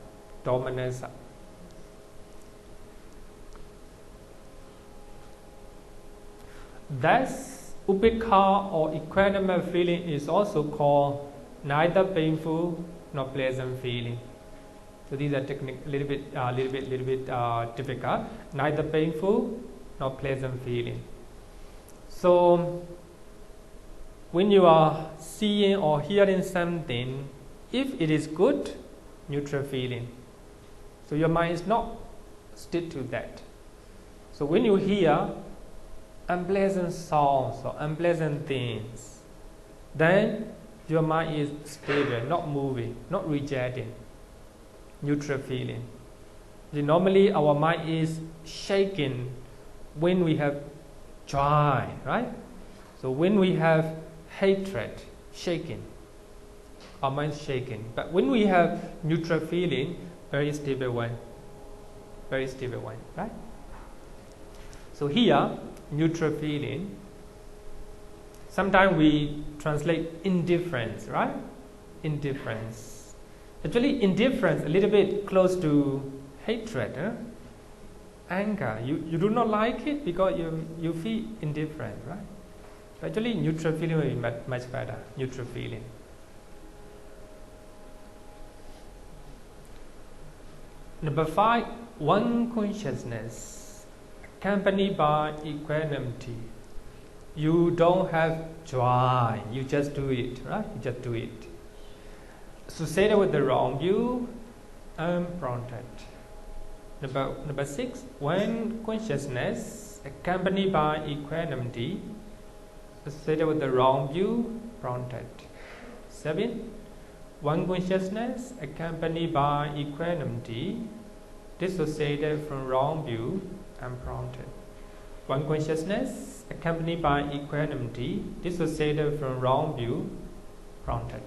Thus, upekkha or equanimous feeling is also called neither painful nor pleasant feeling. So these are little bit difficult. Neither painful nor pleasant feeling. So when you are seeing or hearing something, if it is good, neutral feeling. So your mind is not stick to that. So when you hear unpleasant sounds or unpleasant things, then your mind is stable, not moving, not rejecting, neutral feeling. Normally our mind is shaken when we have joy, right? So when we have hatred, shaking. Our mind shaking. But when we have neutral feeling, very stable one. Very stable one, right? So here, neutral feeling. Sometimes we translate indifference, right? Indifference. Actually, indifference a little bit close to hatred, anger. You do not like it because you feel indifferent, right? Actually, neutral feeling will be much better. Neutral feeling. Number 5, one consciousness, accompanied by equanimity. You don't have joy. You just do it, right? You just do it. Associated with the wrong view, unprompted. Number 6, one consciousness, accompanied by equanimity, associated with the wrong view, prompted. 7, one consciousness, accompanied by equanimity, dissociated from wrong view, unprompted. One consciousness, accompanied by equanimity, dissociated from wrong view, prompted.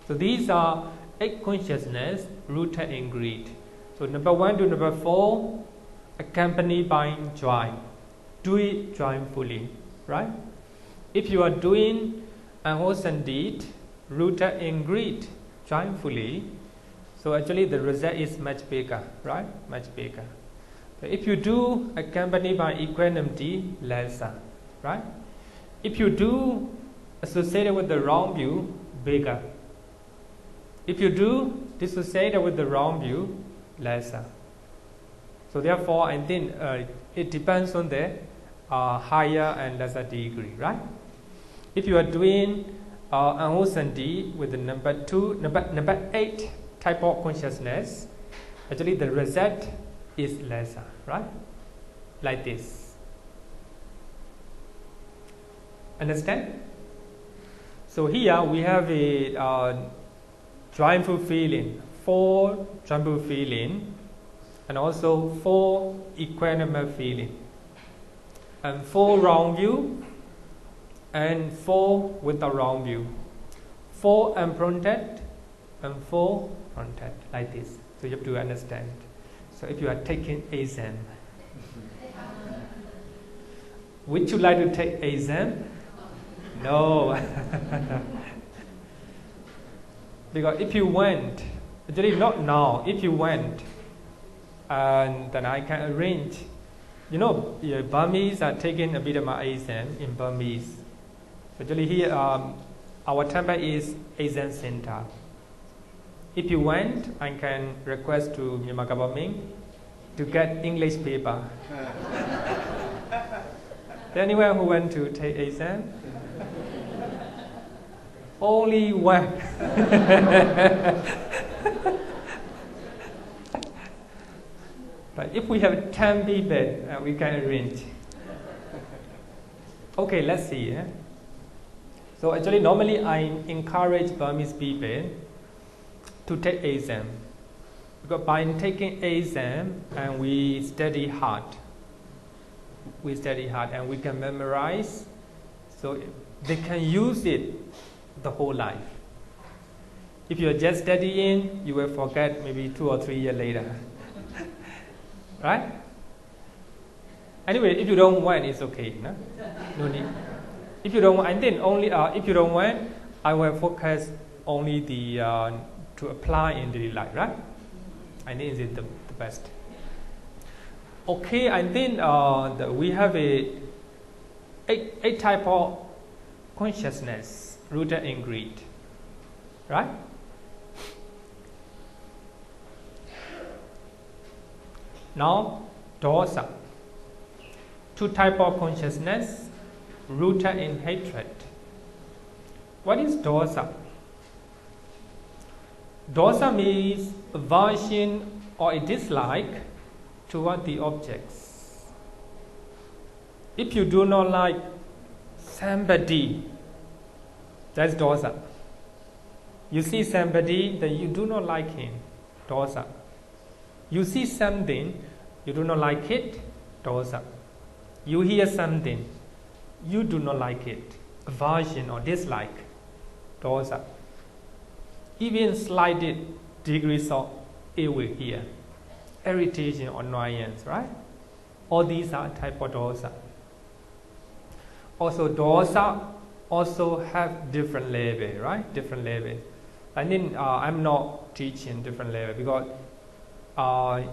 So these are 8 consciousness rooted in greed. So number 1 to number 4, accompanied by joy. Do it joyfully, right? If you are doing unwholesome deed rooted in greed joyfully, so actually the result is much bigger, right? Much bigger. But if you do accompanied by equanimity, lesser, right? If you do associated with the wrong view, bigger. If you do dissociated with the wrong view, lesser. So therefore, I think it depends on the higher and lesser degree, right? If you are doing unwholesome deed with the number 8 type of consciousness, actually the result is lesser, right? Like this. Understand? So here we have a joyful feeling, 4 joyful feeling, and also 4 equanimous feeling, and 4 wrong view, and 4 with the wrong view, 4 unprompted, and 4 prompted, like this. So you have to understand. So if you are taking exam, would you like to take exam? No. Because if you went, actually not now, if you went, and then I can arrange. You know, Burmese are taking Abhidhamma exam in Burmese. Actually here, our temple is exam center. If you went, I can request to Myanmar government to get English paper. Anyone who went to take exam? Only one. But if we have 10 people, we can arrange. Okay, let's see. So actually, normally I encourage Burmese people to take exam. Because by taking exam, and we study hard. We study hard and we can memorize. So they can use it the whole life. If you are just studying, you will forget maybe 2 or 3 years later. Right? Anyway, if you don't want, it's okay. No need. If you don't want, and then only if you don't want, I will focus only the to apply in daily life, right? I think it's the best. Okay, I think we have a type of consciousness rooted in greed, right? Now, dosa. 2 type of consciousness rooted in hatred. What is dosa? Dosa means aversion or a dislike toward the objects. If you do not like somebody, that's dosa. You see somebody that you do not like him, dosa. You see something, you do not like it, dosa. You hear something, you do not like it, aversion or dislike, dosa. Even slight degrees of ill will here, irritation or annoyance, right? All these are type of dosa. Also, dosa also have different level, right? Different level. I mean, I'm not teaching different level because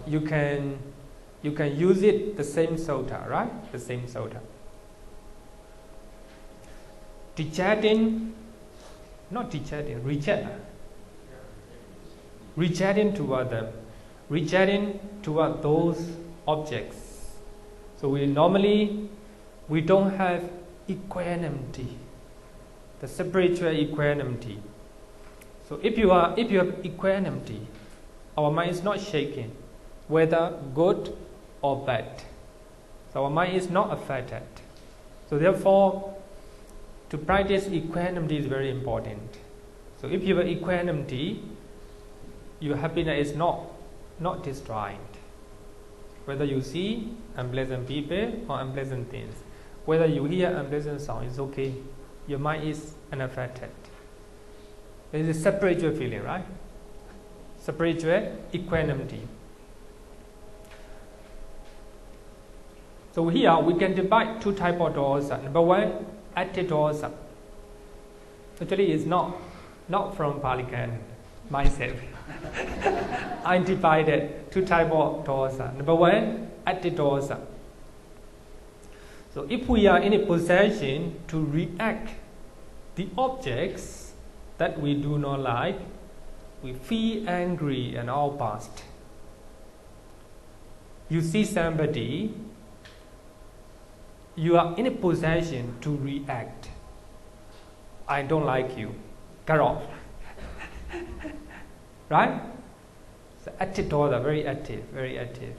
you can use it the same sutta, right? The same sutta. Rejecting toward them, rejecting toward those objects. So we don't have equanimity, the spiritual equanimity. So if you have equanimity, our mind is not shaking, whether good or bad. So our mind is not affected. So therefore, to practice equanimity is very important. So if you have equanimity, your happiness is not destroyed. Whether you see unpleasant people or unpleasant things, whether you hear unpleasant sound, it's okay. Your mind is unaffected. There is a spiritual feeling, right? Spiritual equanimity. So here we can divide two types of dosa. Number one, active dosa. Actually, it's not from Pali Canon, myself. I divided two types of dosa. Number one, active dosa. So if we are in a position to react the objects that we do not like, we feel angry and all past. You see somebody, you are in a position to react. I don't like you. Cut off. Right? So active dosa, very active, very active.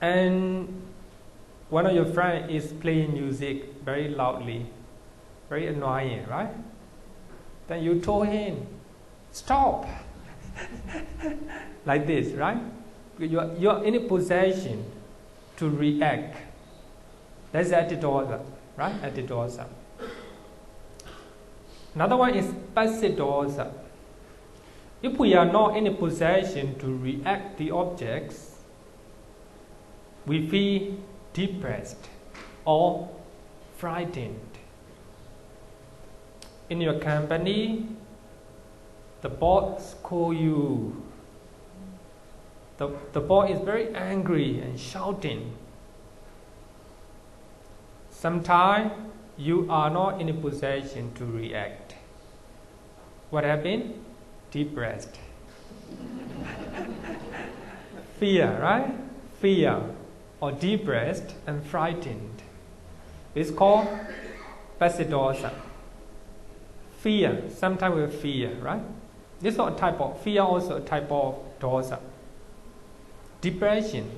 And one of your friends is playing music very loudly, very annoying, right? Then you told him, stop. Like this, right? You are in a position to react. That's active dosa, right? Active dosa. Another one is passive dosa. If we are not in a position to react the objects, we feel depressed or frightened. In your company, the boss calls you. The boss is very angry and shouting. Sometimes you are not in a position to react. What happened? Depressed. Fear, right? Fear or depressed and frightened. It's called passive dosa. Fear, sometimes we fear, right? This is a type of fear, also a type of dosa. Depression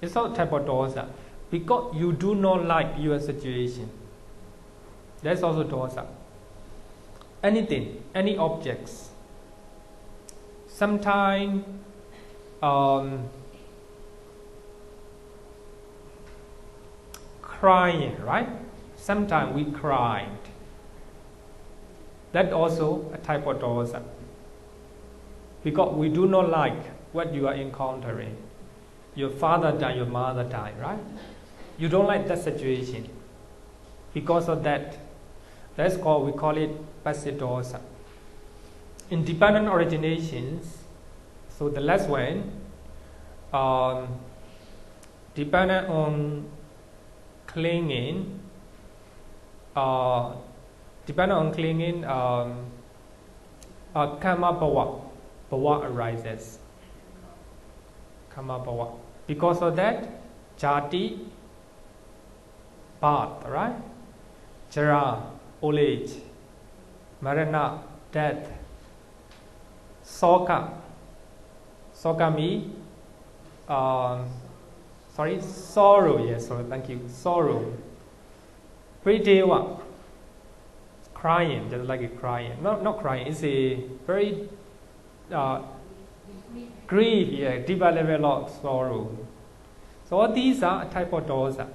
is also a type of dosa because you do not like your situation. That's also dosa. Anything, any objects. Sometimes crying, right? Sometimes we cried. That's also a type of dosa. Because we do not like what you are encountering. Your father died, your mother died, right? You don't like that situation. Because of that, we call it passive dosa. Independent originations, so the last one, dependent on clinging, karma bhava arises. Karma bhava. Because of that, jati, birth, right? Jara, old age, marana, death, soka. Soka means, sorrow. Yes, sorry, thank you. Sorrow. Prideva, crying, just like a crying. Not crying. It's a very grief. Yeah, deeper level of sorrow. So all these are a type of dosa.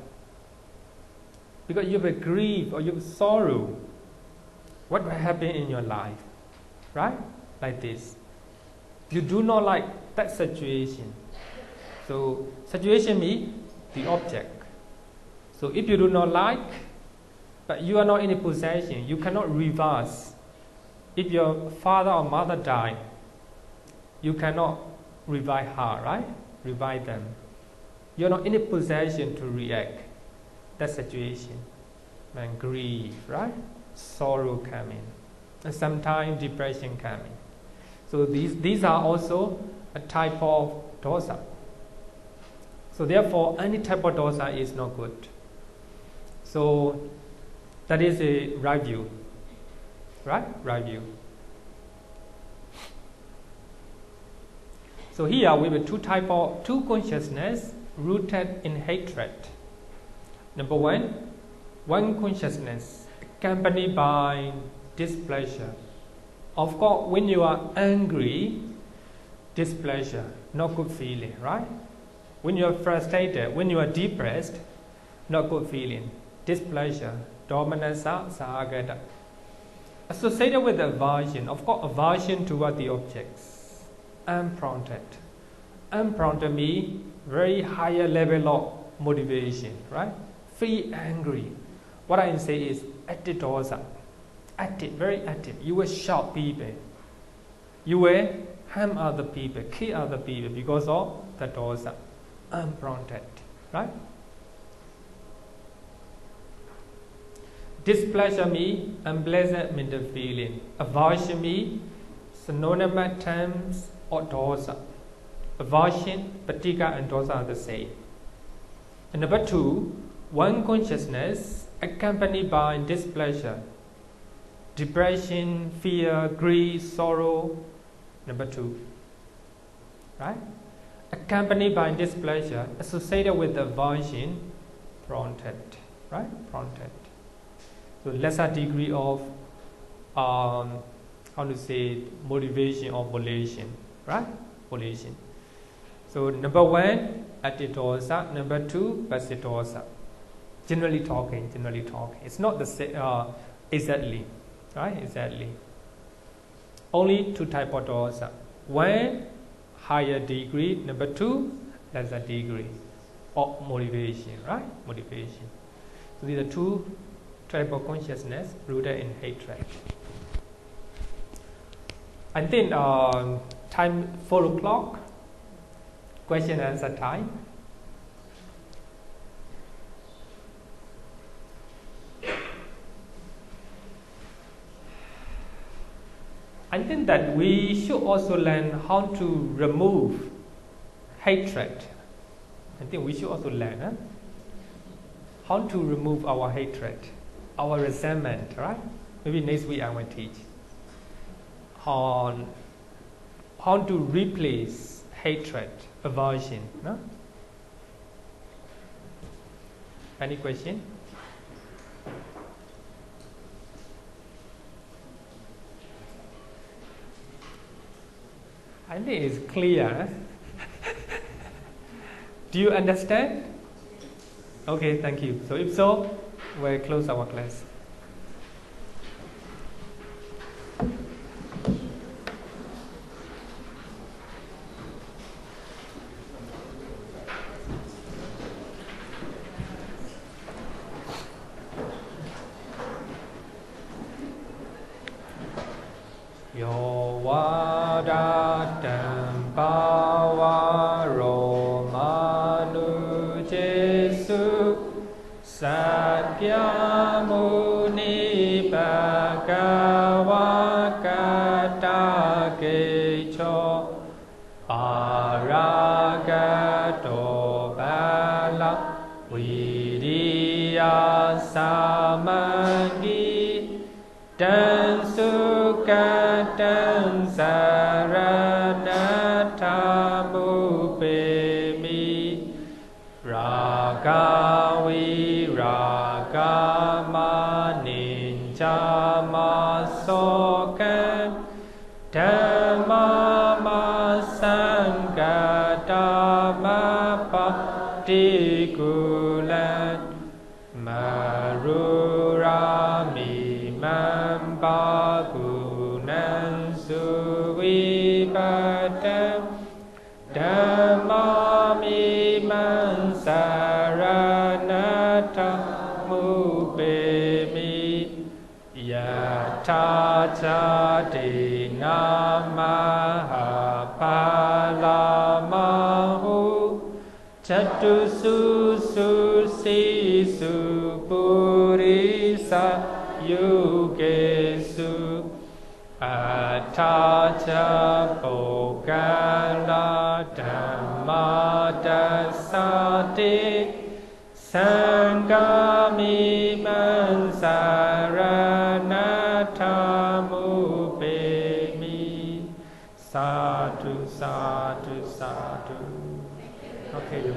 because you have a grief or you have sorrow. What will happen in your life? Right? Like this. You do not like that situation. So situation means the object. So if you do not like, but you are not in a possession, you cannot reverse. If your father or mother died, you cannot revive her, right? Revive them. You're not in a possession to react that situation. And grief, right? Sorrow coming. And sometimes depression coming. So these are also a type of dosa. So therefore, any type of dosa is not good. So that is a right view. Right? Right view. So here we have two consciousness rooted in hatred. Number one consciousness accompanied by displeasure. Of course, when you are angry, displeasure, not good feeling, right? When you are frustrated, when you are depressed, not good feeling, displeasure, domanassa, sahagata. Associated with aversion, of course, aversion toward the objects, unprompted. Unprompted means very higher level of motivation, right? Feel angry. What I say is active dosa. Active, very active. You will shout people. You will harm other people, kill other people because of the dosa. Unprompted, right? Displeasure means unpleasant mental feeling. Aversion means synonymous terms of dosa. Aversion, patika and dosa are the same. And number two, one consciousness accompanied by displeasure, depression, fear, grief, sorrow. Number two, right? Accompanied by displeasure, associated with aversion, prompted, right? Prompted. So lesser degree of motivation or volition, right? Volition. So number one, active dosa. Number two, passive dosa. Generally talking. It's not the same exactly, right? Exactly. Only two type of dosa. One, higher degree. Number two, lesser degree of motivation, right? Motivation. So these are two type of consciousness rooted in hatred. I think time 4 o'clock. Question and answer time. I think that we should also learn how to remove hatred. I think we should also learn how to remove our hatred, our resentment, right? Maybe next week I will teach on how to replace hatred, aversion. No? Any question? I think it's clear. Do you understand? Okay, thank you. So if so, we'll close our class. Yo vadatam pavaro manu jesu sakyamuni bhagavakata kecho aragato bala viriya samangi dan sukatan saranatamu pemi ragawi ragama ninjamasokan dhammama sanggadama patikulan Marurami Mambagunan Suvipatam Dhammami Mansaranata Mubemi Yatachati Namaha Palamahu Chatusu Susisu Purisa Yugesu Atacha Pokala Dhammadasati Sangami Mansaranathamupemi Sadhu, sadhu, sadhu. Okay, you